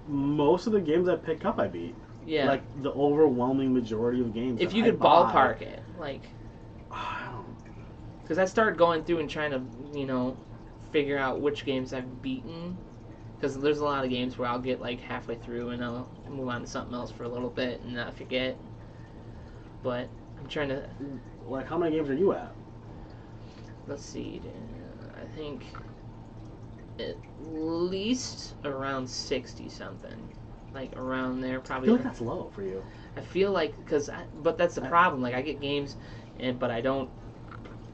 Most of the games I pick up, I beat. Yeah. Like the overwhelming majority of games. If that you I could buy, ballpark it, like, I don't. because I started going through and trying to, figure out which games I've beaten. Because there's a lot of games where I'll get like halfway through and I'll move on to something else for a little bit and I forget. But I'm trying to. Like, how many games are you at? Let's see. I think at least around 60 something. Like around there, I probably. feel like that's low for you. I feel like, but that's the problem. Like, I get games, but I don't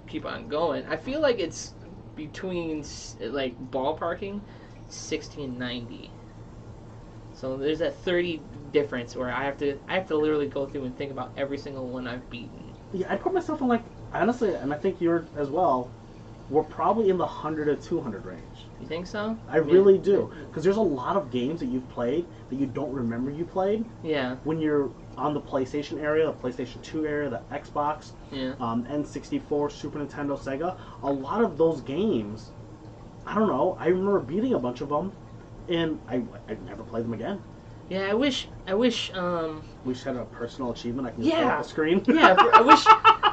keep on going. I feel like it's between, like, ballparking, 60 and 90. So there's that 30 difference where I have to literally go through and think about every single one I've beaten. Yeah, I'd put myself in, like, honestly, and I think you're as well, we're probably in the 100 to 200 range. You think so? I really do. Because there's a lot of games that you've played that you don't remember you played. Yeah. When you're on the PlayStation area, the PlayStation 2 area, the Xbox, Yeah. N64, Super Nintendo, Sega, a lot of those games, I don't know, I remember beating a bunch of them, and I never played them again. Yeah, I wish. We should have a personal achievement I can just Yeah. throw up the screen. Yeah,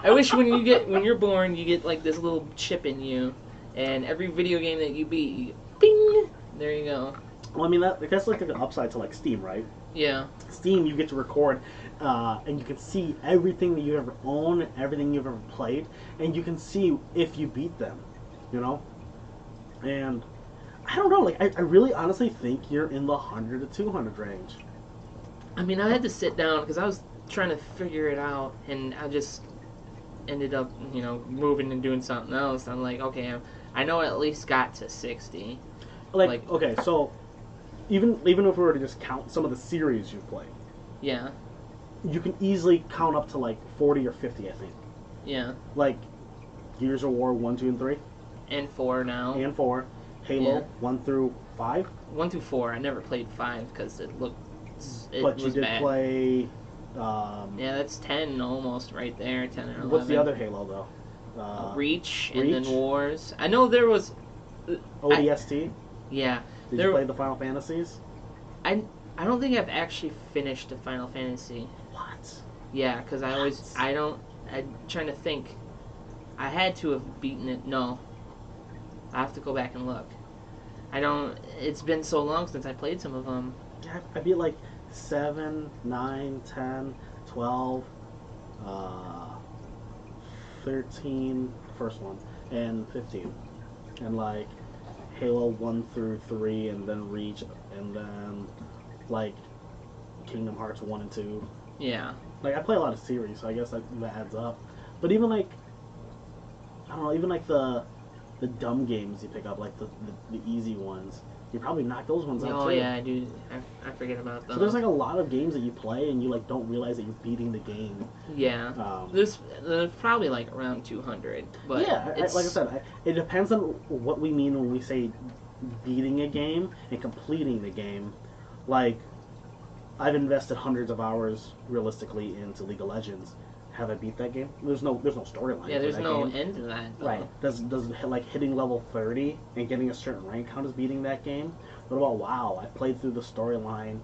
I wish when you're born, you get like this little chip in you, and every video game that you beat, you get, bing, there you go. Well, I mean, that's like an upside to like Steam, right? Yeah. Steam, you get to record, and you can see everything that you ever own, everything you've ever played, and you can see if you beat them, you know? And I don't know, like, I really honestly think you're in the 100 to 200 range. I mean, I had to sit down because I was trying to figure it out, and I just ended up, moving and doing something else. I'm like, okay, I know I at least got to 60. Like okay, so even if we were to just count some of the series you've played, Yeah. you can easily count up to like 40 or 50, I think. Yeah. Like Gears of War 1, 2, and 3. And 4 now. And 4. Halo Yeah. 1 through 5. 1 through 4. I never played 5 because it But was you did bad. play. Yeah, that's 10 almost right there. 10 or 11. What's the other Halo though? Reach and Reach? then Wars. I know there was. ODST. Yeah. Did there, you play the Final Fantasies? I don't think I've actually finished a Final Fantasy. What? Yeah, because I'm trying to think. I had to have beaten it. No. I have to go back and look. It's been so long since I played some of them. Yeah, I beat like 7, 9, 10, 12, 13, first one, and 15. And like Halo 1 through 3, and then Reach, and then like Kingdom Hearts 1 and 2. Yeah. Like, I play a lot of series, so I guess that adds up. But even like, I don't know, even like the dumb games you pick up, like the easy ones, you probably knock those ones out Oh too. yeah, I do. I forget about them. So there's like a lot of games that you play and you like don't realize that you're beating the game. Yeah. There's probably like around 200, but yeah, like I said, it depends on what we mean when we say beating a game and completing the game. Like, I've invested hundreds of hours realistically into League of Legends. Have I beat that game? There's no storyline. Yeah, there's for that no game. end to that. Though. Right. Does like hitting level 30 and getting a certain rank count as beating that game? What about WoW? I played through the storyline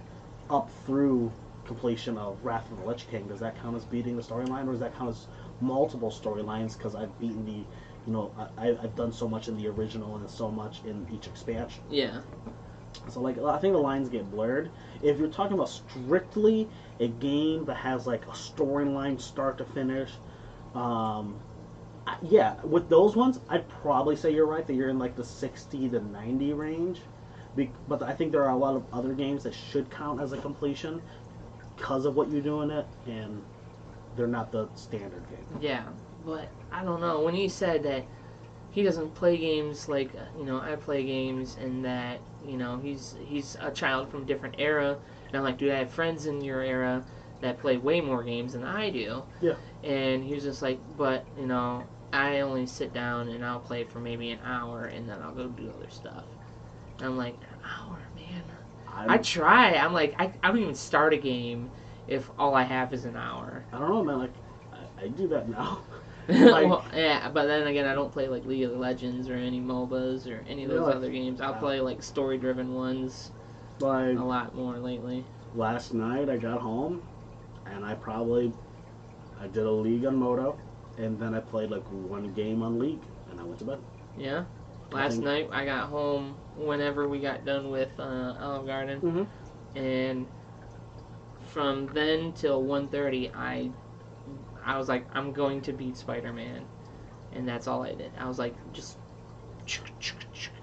up through completion of Wrath of the Lich King. Does that count as beating the storyline, or does that count as multiple storylines because I've beaten I've done so much in the original and so much in each expansion? Yeah. So like, I think the lines get blurred. If you're talking about strictly a game that has like a storyline start to finish, yeah, with those ones, I'd probably say you're right that you're in like the 60 to 90 range. But I think there are a lot of other games that should count as a completion because of what you do in it, and they're not the standard game. Yeah, but I don't know. When he said that he doesn't play games like I play games, and that he's a child from a different era, and I'm like, dude, I have friends in your era that play way more games than I do. Yeah. And he was just like, but I only sit down and I'll play for maybe an hour, and then I'll go do other stuff. And I'm like, an hour, man. I try. I'm like, I don't even start a game if all I have is an hour. I don't know, man. Like, I do that now. Like, Well, yeah, but then again, I don't play like League of Legends or any MOBAs or any of those Really? other games. I'll play like story-driven ones like a lot more lately. last night, I got home, and I did a league on Moto, and then I played like one game on League, and I went to bed. Yeah. I Last think- night I got home whenever we got done with Olive Garden, Mhm. and from then till 1:30, I was like, I'm going to beat Spider-Man, and that's all I did. I was like, just.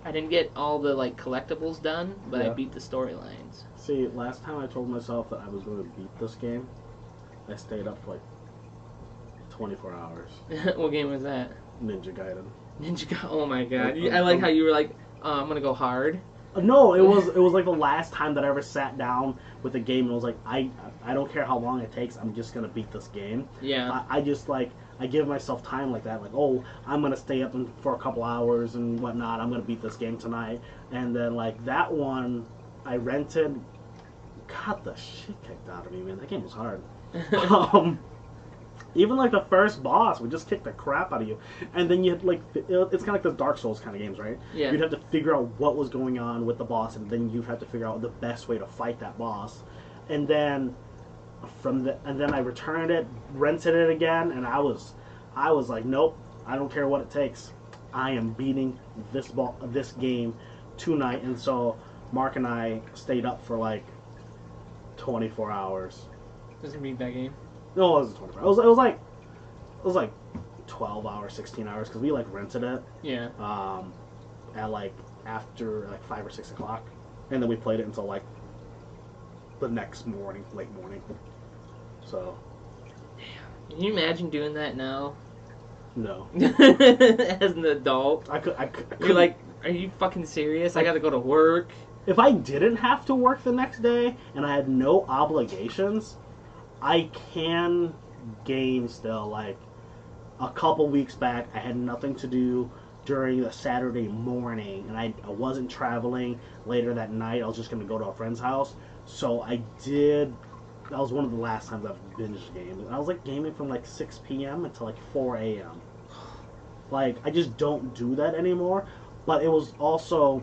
I didn't get all the like collectibles done, but I Yeah. beat the storylines. See, last time I told myself that I was going to beat this game, I stayed up for like 24 hours. What game was that? Ninja Gaiden. Oh my god! I like how you were like, I'm gonna go hard. No, it was like the last time that I ever sat down with a game and was like, I don't care how long it takes, I'm just gonna beat this game. Yeah. I just like I give myself time like that, like, oh, I'm gonna stay up for a couple hours and whatnot. I'm gonna beat this game tonight, and then like that one, I rented. Got the shit kicked out of me, man. That game was hard. Even like the first boss would just kick the crap out of you, and then you had like it's kind of like the Dark Souls kind of games, right? Yeah. You'd have to figure out what was going on with the boss, and then you'd have to figure out the best way to fight that boss, and then I returned it, rented it again, and I was like, nope, I don't care what it takes, I am beating this game tonight, and so Mark and I stayed up for like 24 hours. Doesn't beat that game. No, it wasn't 24. It was like 12 hours, 16 hours, because we like rented it. Yeah. At like after like 5 or 6 o'clock, and then we played it until like the next morning, late morning. So. Can you imagine doing that now? No. As an adult, I could. you're like, are you fucking serious? I got to go to work. If I didn't have to work the next day and I had no obligations, I can game still. Like a couple weeks back, I had nothing to do during the Saturday morning, and I wasn't traveling later that night. I was just going to go to a friend's house. So I did. That was one of the last times I've binged games. I was like gaming from like 6 p.m. until like 4 a.m. Like, I just don't do that anymore. But it was also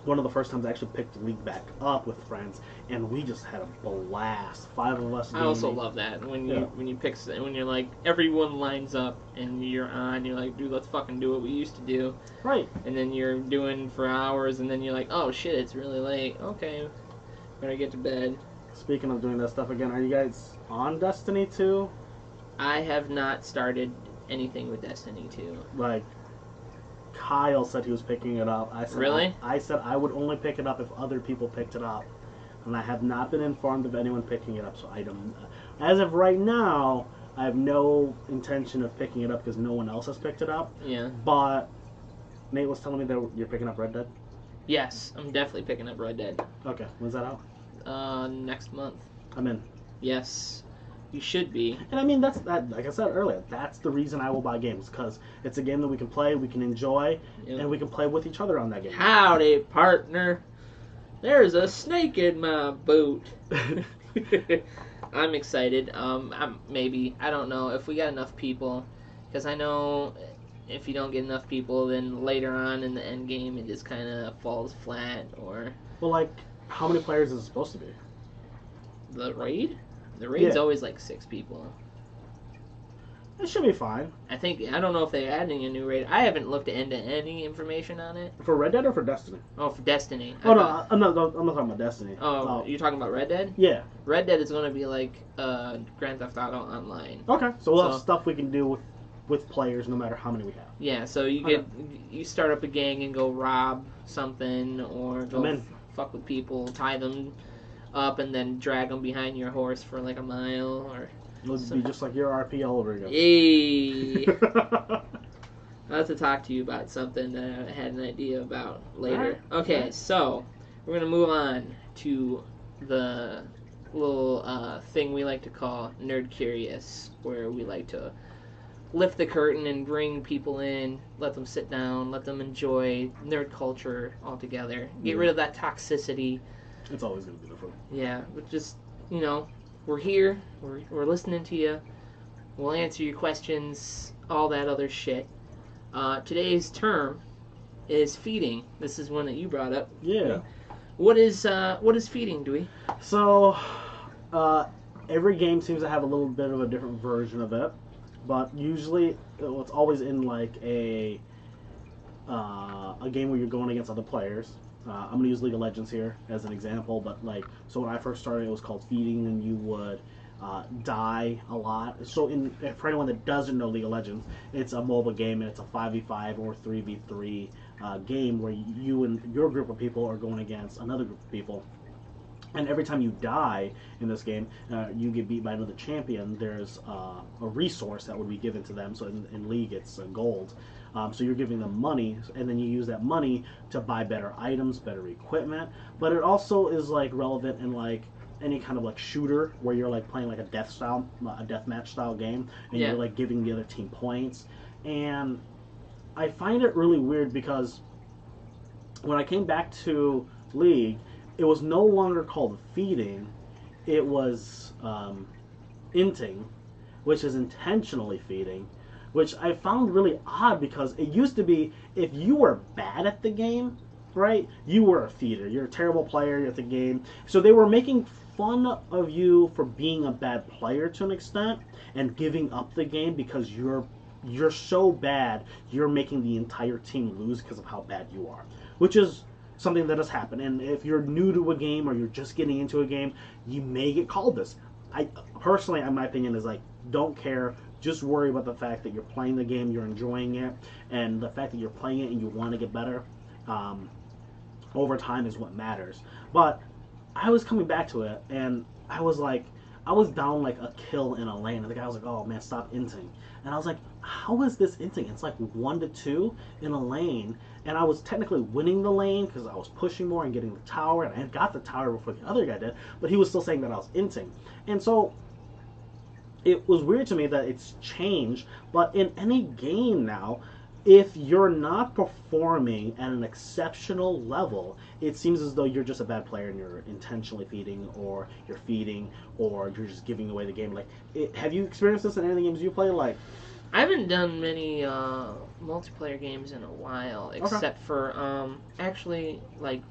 one of the first times I actually picked the league back up with friends, and we just had a blast. 5 of us. I also love that when you pick, when you're like, everyone lines up and you're on, you're like, dude, let's fucking do what we used to do. Right. And then you're doing for hours, and then you're like, oh shit, it's really late. Okay, better get to bed. Speaking of doing that stuff again, are you guys on Destiny 2? I have not started anything with Destiny 2. Like, Kyle said he was picking it up. I said, Really? I said I would only pick it up if other people picked it up. And I have not been informed of anyone picking it up, so I don't. As of right now, I have no intention of picking it up because no one else has picked it up. Yeah. But Nate was telling me that you're picking up Red Dead. Yes, I'm definitely picking up Red Dead. Okay, when's that out? Next month. I'm in. Yes, you should be. And I mean, that's that. Like I said earlier, that's the reason I will buy games, because it's a game that we can play, we can enjoy, Yep. and we can play with each other on that game. Howdy, partner. There's a snake in my boot. I'm excited. I don't know if we got enough people, because I know if you don't get enough people, then later on in the end game it just kind of falls flat. Or Well, like, how many players is it supposed to be? the raid. The raid's Yeah. always like 6 people. It should be fine. I don't know if they're adding a new raid. I haven't looked into any information on it. For Red Dead or for Destiny? Oh, for Destiny. Oh, no, I'm not talking about Destiny. Oh, you're talking about Red Dead? Yeah. Red Dead is going to be like Grand Theft Auto Online. Okay, so we'll have stuff we can do with players no matter how many we have. Yeah, so you start up a gang and go rob something, or go fuck with people, tie them up, and then drag them behind your horse for like a mile, or... It'll be just like your RP all over again. Yay! I'll have to talk to you about something that I had an idea about later. All right. Okay, so we're going to move on to the little thing we like to call Nerd Curious, where we like to lift the curtain and bring people in, let them sit down, let them enjoy nerd culture altogether. Get rid of that toxicity. It's always going to be different. Yeah, but just, we're here, we're listening to you. We'll answer your questions, all that other shit. Today's term is feeding. This is one that you brought up. Yeah. What is feeding, Dewey? So, every game seems to have a little bit of a different version of it, but usually it's always in like a game where you're going against other players. I'm gonna use League of Legends here as an example, but like, so when I first started, it was called feeding, and you would die a lot. So, for anyone that doesn't know League of Legends, it's a mobile game, and it's a 5v5 or 3v3 game where you and your group of people are going against another group of people. And every time you die in this game, you get beat by another champion. There's a resource that would be given to them. So in League, it's gold. So you're giving them money, and then you use that money to buy better items, better equipment. But it also is like relevant in like any kind of like shooter where you're like playing like a deathmatch style game, and you're like giving the other team points. And I find it really weird because when I came back to League, it was no longer called feeding, it was inting, which is intentionally feeding, which I found really odd because it used to be if you were bad at the game, right, you were a feeder. You're a terrible player at the game. So they were making fun of you for being a bad player to an extent and giving up the game because you're so bad, you're making the entire team lose because of how bad you are, which is something that has happened. And if you're new to a game or you're just getting into a game, you may get called this. I personally, in my opinion, is like, don't care. Just worry about the fact that you're playing the game, you're enjoying it, and the fact that you're playing it and you want to get better over time is what matters. But I was coming back to it, and I was down like a kill in a lane, and the guy was like, "Oh man, stop inting." And I was like, "How is this inting? It's like 1-2 in a lane." And I was technically winning the lane because I was pushing more and getting the tower, and I had got the tower before the other guy did, but he was still saying that I was inting. And so it was weird to me that it's changed, but in any game now, if you're not performing at an exceptional level, it seems as though you're just a bad player and you're intentionally feeding, or you're feeding, or you're just giving away the game. Like, have you experienced this in any of the games you play? Like, I haven't done many multiplayer games in a while, except for actually like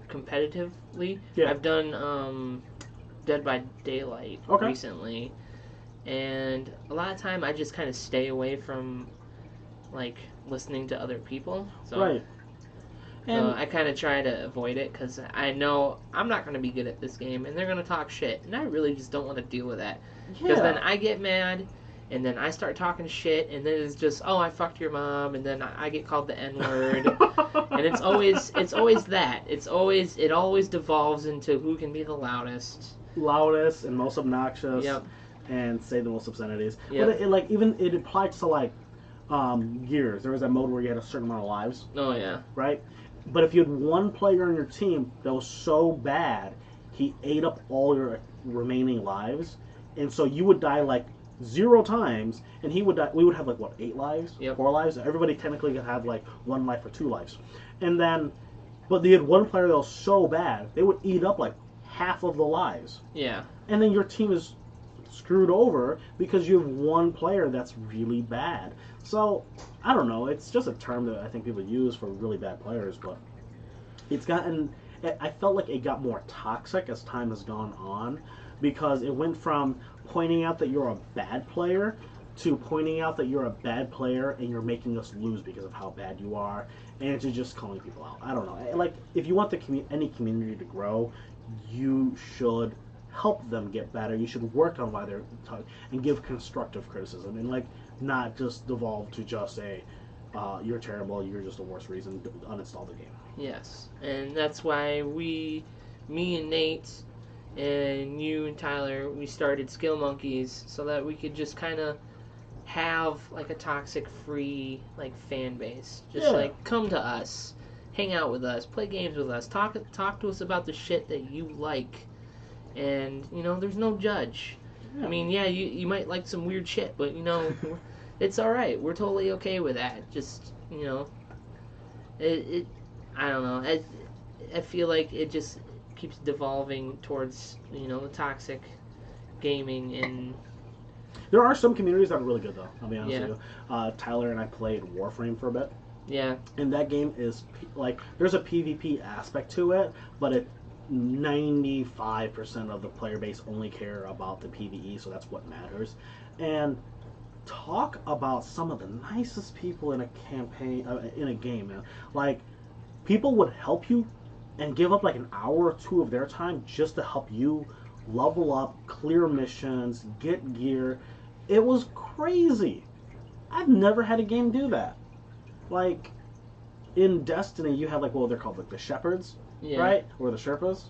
competitively. Yeah. I've done Dead by Daylight recently, and a lot of time I just kind of stay away from like listening to other people. So, right. And I kind of try to avoid it because I know I'm not going to be good at this game, and they're going to talk shit, and I really just don't want to deal with that. Because then I get mad, and then I start talking shit, and then it's just, oh, I fucked your mom, and then I get called the N-word, and it's always that. It always devolves into who can be the loudest and most obnoxious, and say the most obscenities. But it applied to like Gears. There was that mode where you had a certain amount of lives. Oh yeah. Right. But if you had one player on your team that was so bad, he ate up all your remaining lives, and so you would die like 0 times, and he would die. We would have like what, 8 lives, 4 lives. Everybody technically could have like 1 life or 2 lives, and then, but they had one player that was so bad they would eat up like half of the lives. Yeah. And then your team is screwed over because you have one player that's really bad. So, I don't know, it's just a term that I think people use for really bad players, but I felt like it got more toxic as time has gone on, because it went from pointing out that you're a bad player to pointing out that you're a bad player and you're making us lose because of how bad you are, and to just calling people out. I don't know. Like, if you want any community to grow, you should help them get better. You should work on why they're talking and give constructive criticism, and like not just devolve to just say you're terrible, you're just the worst reason, uninstall the game. Yes, and that's why me and Nate and you and Tyler, we started Skill Munkiez so that we could just kind of have like a toxic free like fan base. Just like come to us, hang out with us, play games with us, talk to us about the shit that you like. And, there's no judge. Yeah. I mean, you might like some weird shit, but, it's alright. We're totally okay with that. Just, I don't know. I feel like it just keeps devolving towards, the toxic gaming, and There are some communities that are really good though. I'll be honest Yeah. with you. Tyler and I played Warframe for a bit, Yeah. and that game is like there's a PvP aspect to it, but it 95% of the player base only care about the PvE, so that's what matters. And talk about some of the nicest people in a campaign in a game, man. Like people would help you and give up like an hour or two of their time just to help you level up, clear missions, get gear. It was crazy. I've never had a game do that. Like in Destiny, you have like what they're called, like the shepherds, Yeah. right? Or the Sherpas.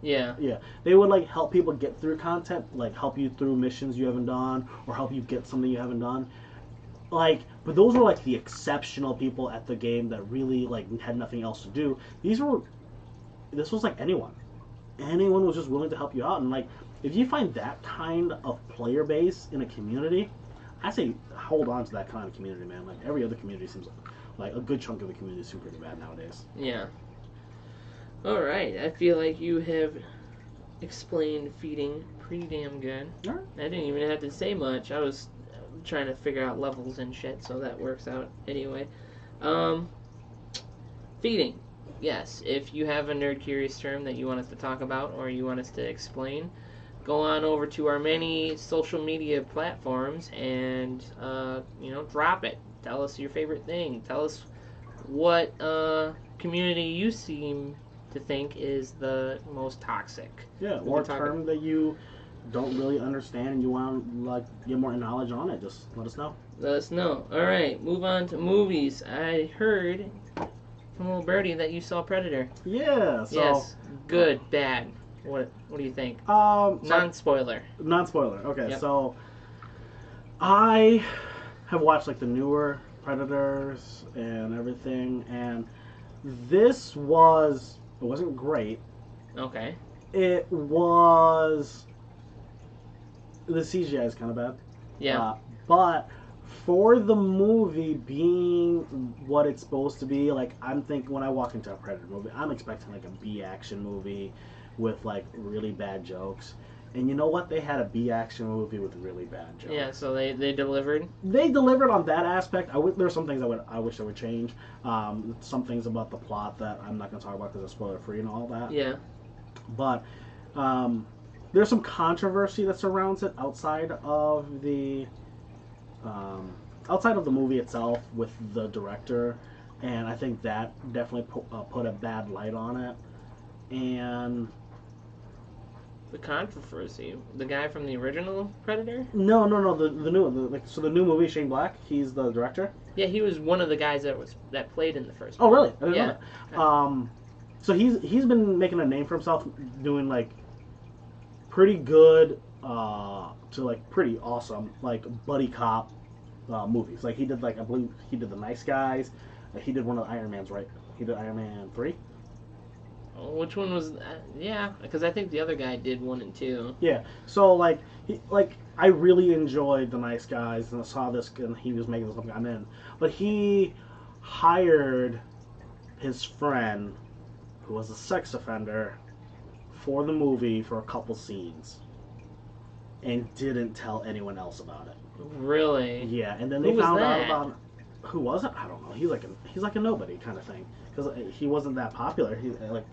Yeah. Yeah, they would like help people get through content, like help you through missions you haven't done, or help you get something you haven't done. Like, but those were like the exceptional people at the game that really like had nothing else to do. This was like anyone was just willing to help you out, and like if you find that kind of player base in a community, I say hold on to that kind of community, man. Like every other community seems like a good chunk of the community seems pretty bad nowadays. Yeah. All right. I feel like you have explained feeding pretty damn good. All right. I didn't even have to say much. I was trying to figure out levels and shit, so that works out anyway. Feeding. Yes, if you have a nerd curious term that you want us to talk about or you want us to explain, go on over to our many social media platforms and drop it. Tell us your favorite thing. Tell us what community you seem to think is the most toxic. Yeah, We or a can talk term that you don't really understand and you want to like get more knowledge on it, just let us know. Let us know. All right, move on to movies. I heard from little birdie that you saw Predator. Yeah. So. Yes. Good. Bad. What do you think? Non-spoiler. Non-spoiler. Okay. Yep. So I have watched like the newer Predators and everything, and it wasn't great. Okay. It was the CGI is kind of bad. Yeah. But for the movie being what it's supposed to be, like I'm thinking when I walk into a Predator movie, I'm expecting like a B action movie with like really bad jokes. And you know what? They had a B action movie with really bad jokes. Yeah. So they delivered. They delivered on that aspect. There's some things I wish I would change. Some things about the plot that I'm not going to talk about because it's spoiler free and all that. Yeah. But there's some controversy that surrounds it outside of the movie itself with the director, and I think that definitely put a bad light on it. And The controversy. The guy from the original Predator. no, the new the new movie, Shane Black, he's the director. Yeah, he was one of the guys that played in the first. Oh, one. really? I didn't Yeah. know that. So he's been making a name for himself doing like pretty good to like pretty awesome like buddy cop movies. Like he did I believe he did The Nice Guys. He did one of the Iron Mans, right? He did Iron Man 3. Oh, which one was that? Yeah, because I think the other guy did 1 and 2. Yeah. So I really enjoyed The Nice Guys, and I saw this, and he was making something I'm in. But he hired his friend, who was a sex offender, for the movie for a couple scenes, and didn't tell anyone else about it. Really? Yeah, and then Who they was found out that? about who was it? I don't know. He's like a nobody kind of thing because he wasn't that popular.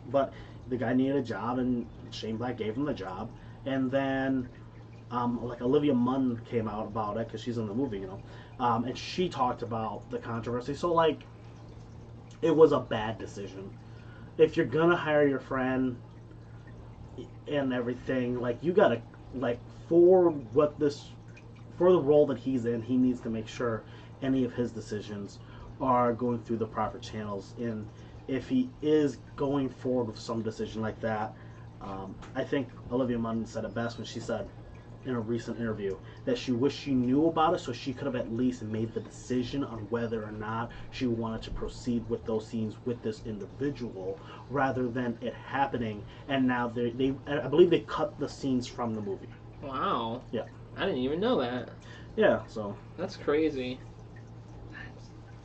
But the guy needed a job, and Shane Black gave him the job. And then Olivia Munn came out about it because she's in the movie, and she talked about the controversy. So it was a bad decision. If you're gonna hire your friend and everything, you gotta for the role that he's in, he needs to make sure any of his decisions are going through the proper channels. And if he is going forward with some decision like that, I think Olivia Munn said it best when she said in a recent interview that she wished she knew about it so she could have at least made the decision on whether or not she wanted to proceed with those scenes with this individual rather than it happening. And now I believe they cut the scenes from the movie. Wow. Yeah. I didn't even know that. Yeah, so. That's crazy.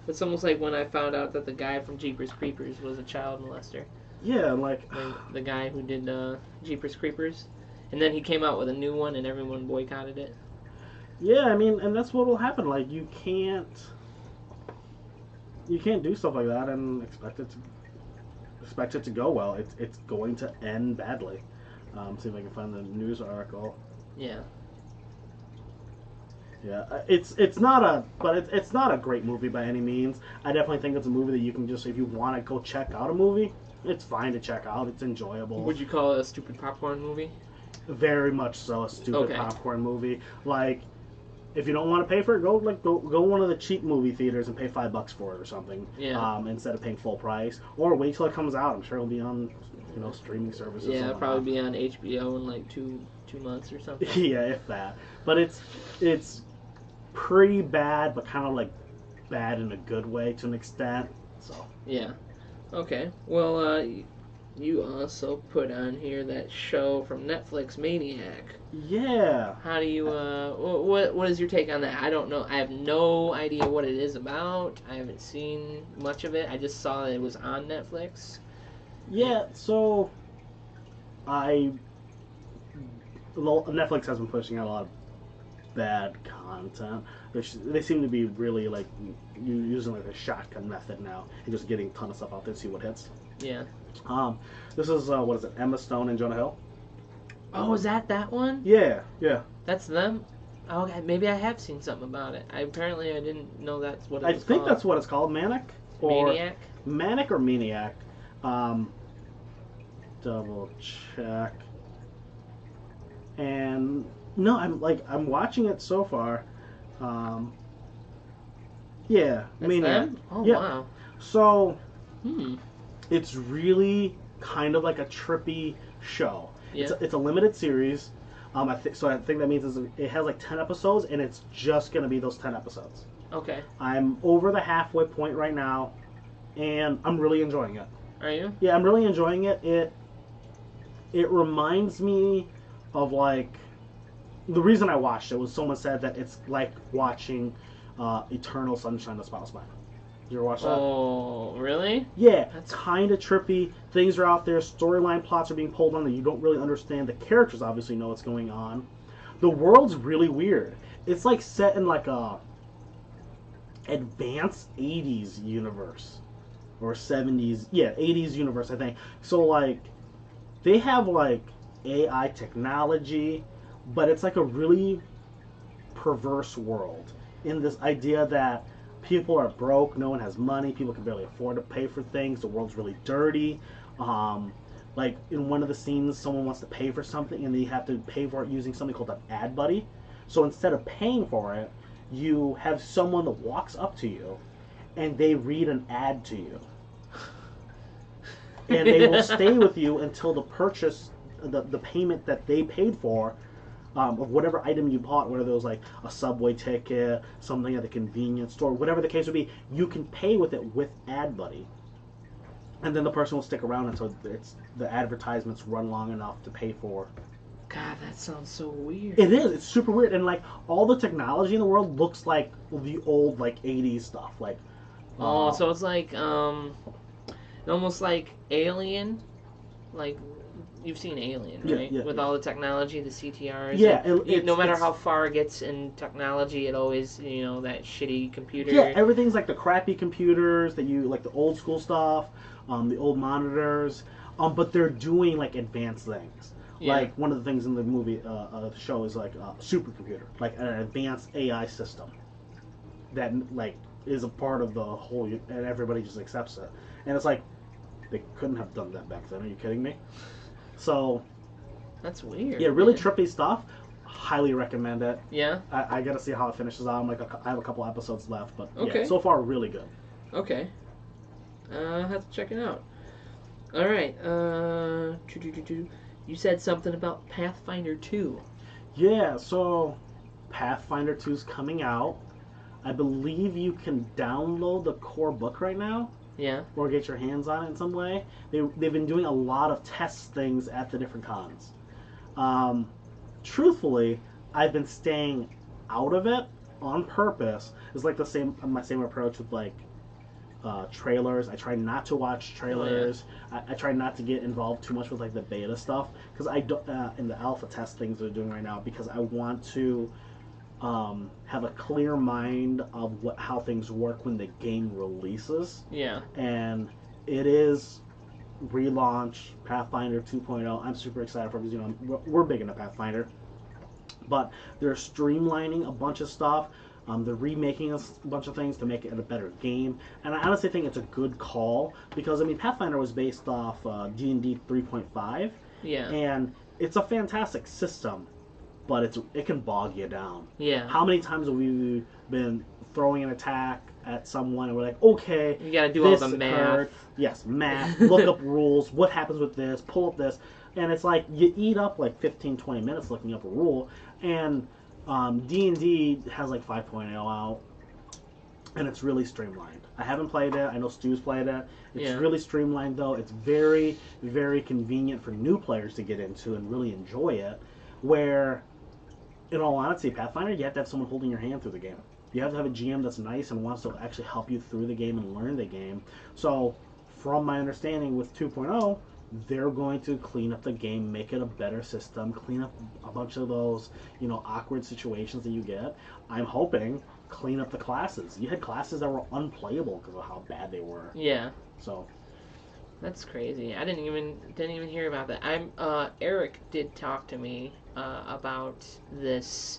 It's almost like when I found out that the guy from Jeepers Creepers was a child molester. Yeah, the guy who did Jeepers Creepers. And then he came out with a new one and everyone boycotted it. Yeah, I mean, and that's what will happen. Like, you can't do stuff like that and expect it to go well. It's going to end badly. See if I can find the news article. Yeah. Yeah, it's not a great movie by any means. I definitely think it's a movie that you can just, if you want to go check out a movie, it's fine to check out. It's enjoyable. Would you call it a stupid popcorn movie? Very much so, a stupid Okay. popcorn movie. Like, if you don't want to pay for it, go one of the cheap movie theaters and pay $5 for it or something. Yeah. Instead of paying full price, or wait till it comes out. I'm sure it'll be on, streaming services. Yeah, and it'll probably be on HBO in like two months or something. Yeah, if that. But it's pretty bad, but kind of like bad in a good way to an extent. So Yeah. Okay. Well, you also put on here that show from Netflix, Maniac. yeah, How do you? What is your take on that? I don't know. I have no idea what it is about. I haven't seen much of it. I just saw it was on Netflix. yeah. So Netflix has been pushing out a lot of bad content. They seem to be really like using like a shotgun method now and just getting a ton of stuff out there to see what hits. Yeah. This is what is it? Emma Stone and Jonah Hill. Oh, is that one? Yeah, yeah. That's them. Oh, okay. Maybe I have seen something about it. I didn't know that's what it I was think called. that's what it's called, Maniac. Manic or Maniac. Double check. And no, I'm watching it so far. Yeah, That's Maniac. them? Oh, Yeah. wow. So Hmm. it's really kind of like a trippy show. Yeah. It's a limited series. I think that means it has like 10 episodes, and it's just gonna be those 10 episodes. Okay. I'm over the halfway point right now, and I'm really enjoying it. Are you? Yeah, I'm really enjoying it. It reminds me of like the reason I watched it was someone said that it's like watching Eternal Sunshine of the Spotless Mind. You ever watch that? Oh, really? Yeah, That's- kind of trippy. Things are out there. Storyline plots are being pulled on that you don't really understand. The characters obviously know what's going on. The world's really weird. It's like set in like a advanced 80s universe or 70s. Yeah, 80s universe, I think. So like they have like AI technology, but it's like a really perverse world in this idea that people are broke, no one has money, people can barely afford to pay for things, the world's really dirty. Like in one of the scenes, someone wants to pay for something and they have to pay for it using something called an ad buddy. So instead of paying for it, you have someone that walks up to you and they read an ad to you. And they will stay with you until the purchase, the payment that they paid for, of whatever item you bought, whether it was like a subway ticket, something at the convenience store, whatever the case would be, you can pay with it with Ad Buddy. And then the person will stick around until the advertisements run long enough to pay for. God, that sounds so weird. It is. It's super weird, and like all the technology in the world looks like the old like '80s stuff. Like, Oh, so it's like almost like Alien, like you've seen Alien, Yeah, right? yeah, With yeah. all the technology, the CTRs. Yeah, and no matter it's- how far it gets in technology, it always that shitty computer. yeah, everything's like the crappy computers that you like, the old school stuff, the old monitors, but they're doing like advanced things. Yeah. Like one of the things in the movie, the show is like a supercomputer, like an advanced AI system that like is a part of the whole, and everybody just accepts it. And it's like they couldn't have done that back then. Are you kidding me? So That's weird. yeah, really man. trippy stuff. Highly recommend it. Yeah. I gotta see how it finishes out. I have a couple episodes left, but Okay. yeah, so far really good. Okay. I'll have to check it out. All right. You said something about Pathfinder 2. Yeah, so Pathfinder 2 is coming out. I believe you can download the core book right now Yeah. or get your hands on it in some way. They've been doing a lot of test things at the different cons. Truthfully, I've been staying out of it on purpose. It's like my same approach with like trailers. I try not to watch trailers. I try not to get involved too much with like the beta stuff because I don't in the alpha test things they're doing right now because I want to have a clear mind of how things work when the game releases. Yeah. And it is relaunch Pathfinder 2.0. I'm super excited for it because we're big into Pathfinder, but they're streamlining a bunch of stuff. They're remaking a bunch of things to make it a better game, and I honestly think it's a good call because Pathfinder was based off D&D 3.5. Yeah. And it's a fantastic system, but it can bog you down. Yeah. How many times have we been throwing an attack at someone and we're like, okay, you gotta do all the math. Yes, math. Look up rules. What happens with this? Pull up this, and it's like you eat up like 15-20 minutes looking up a rule. And D&D has like 5.0 out, and it's really streamlined. I haven't played it. I know Stu's played it. It's really streamlined, though. It's very, very convenient for new players to get into and really enjoy it. Where, in all honesty, Pathfinder, you have to have someone holding your hand through the game. You have to have a GM that's nice and wants to actually help you through the game and learn the game. So, from my understanding with 2.0, they're going to clean up the game, make it a better system, clean up a bunch of those, awkward situations that you get. I'm hoping clean up the classes. You had classes that were unplayable because of how bad they were. Yeah. So that's crazy. I didn't even hear about that. Eric did talk to me about this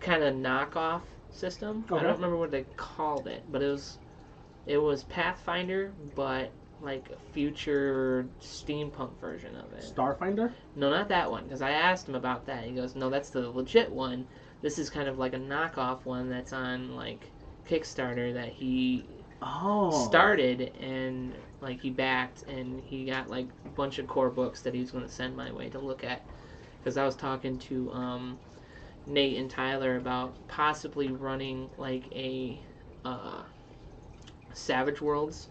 kind of knockoff system. Okay. I don't remember what they called it, but it was Pathfinder, but like a future steampunk version of it. Starfinder? No, not that one, because I asked him about that. He goes, no, that's the legit one. This is kind of like a knockoff one that's on like Kickstarter that he started and like he backed, and he got like a bunch of core books that he's going to send my way to look at. Because I was talking to Nate and Tyler about possibly running like a Savage Worlds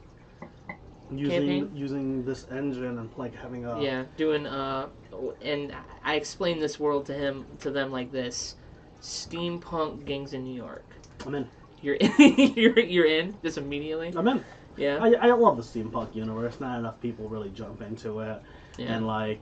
campaign. Using this engine and like having a doing and I explained this world to them like this: steampunk gangs in New York. I'm in. You're in. you're in just immediately. I'm in. Yeah. I love the steampunk universe. Not enough people really jump into it, and like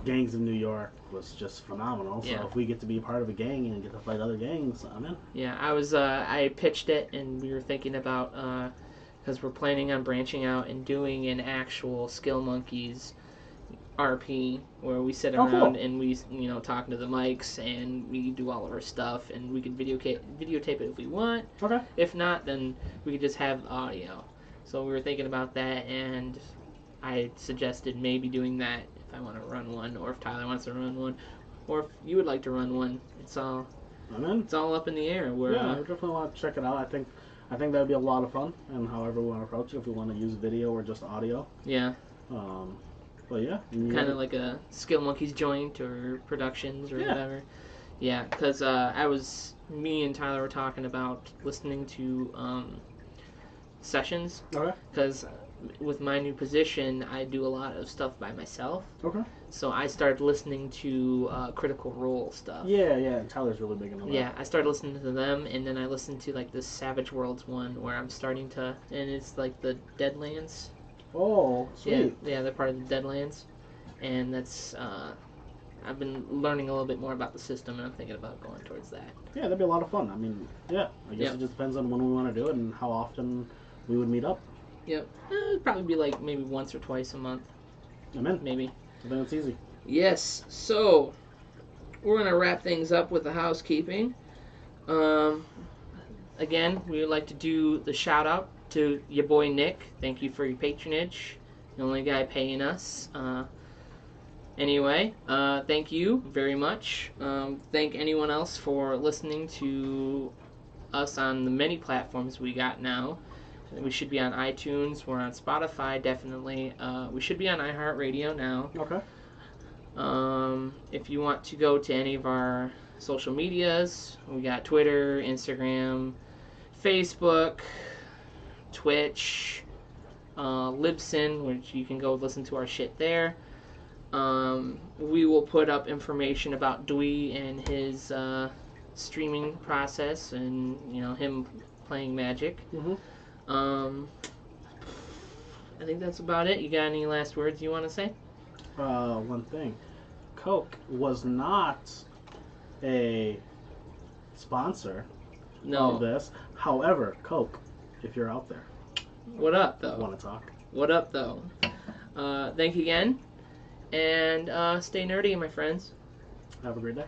gangs in New York was just phenomenal. So if we get to be part of a gang and get to fight other gangs, I'm in. Yeah, I pitched it, and we were thinking about because we're planning on branching out and doing an actual Skill Monkeys RP where we sit around and we talking to the mics and we do all of our stuff, and we can videotape it if we want. Okay. If not, then we could just have audio. So we were thinking about that, and I suggested maybe doing that if I want to run one, or if Tyler wants to run one, or if you would like to run one. It's all up in the air. I definitely want to check it out. I think that would be a lot of fun, and however we want to approach it, if we want to use video or just audio. Yeah. But yeah. Kind of like a Skill Monkeys joint or productions or whatever. Yeah, because me and Tyler were talking about listening to sessions. Okay. Because with my new position, I do a lot of stuff by myself. Okay. So I started listening to Critical Role stuff. Yeah. Tyler's really big into that. Yeah, I started listening to them, and then I listened to like this Savage Worlds one where I'm starting to, and it's like the Deadlands. Oh, sweet. Yeah, they're part of the Deadlands, and that's I've been learning a little bit more about the system, and I'm thinking about going towards that. Yeah, that'd be a lot of fun. I guess it just depends on when we want to do it and how often we would meet up. Yep. It'd probably be like maybe once or twice a month. I'm in. Maybe. I think it's easy. Yes. So, we're going to wrap things up with the housekeeping. Again, we would like to do the shout out to your boy Nick. Thank you for your patronage. The only guy paying us. Anyway, thank you very much. Thank anyone else for listening to us on the many platforms we got now. We should be on iTunes. We're on Spotify, definitely. We should be on iHeartRadio now. Okay. If you want to go to any of our social medias, we got Twitter, Instagram, Facebook, Twitch, Libsyn, which you can go listen to our shit there. We will put up information about Dewey and his streaming process and him playing Magic. Mm-hmm. I think that's about it. You got any last words you want to say? One thing. Coke was not a sponsor No. of this. However, Coke, if you're out there, What up, though? want to talk. What up, though? Thank you again. And stay nerdy, my friends. Have a great day.